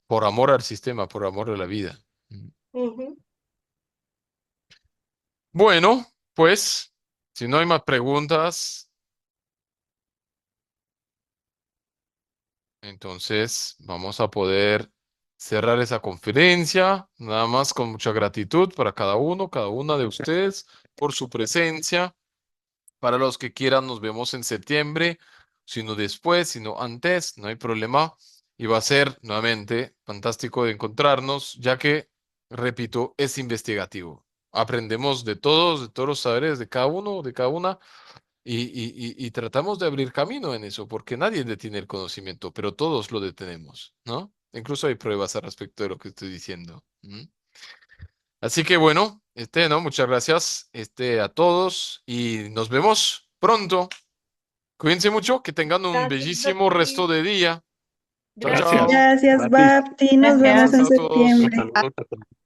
Por amor al sistema, por amor a la vida. ujú. Bueno, pues, si no hay más preguntas, entonces vamos a poder cerrar esa conferencia. Nada más con mucha gratitud para cada uno, cada una de ustedes por su presencia. Para los que quieran, nos vemos en septiembre, si no después, si no antes, no hay problema. Y va a ser nuevamente fantástico de encontrarnos, ya que, repito, es investigativo. Aprendemos de todos los saberes de cada uno, de cada una, y tratamos de abrir camino en eso, porque nadie detiene el conocimiento, pero todos lo detenemos, ¿no? Incluso hay pruebas al respecto de lo que estoy diciendo. Así que bueno, ¿no? Muchas gracias, a todos y nos vemos pronto. Cuídense mucho, que tengan un Gracias, bellísimo resto Batis. de día. Chao, Gracias. chao. Gracias. Gracias, Batis, Bapti. Nos vemos Gracias en a todos. un septiembre. saludo a todos.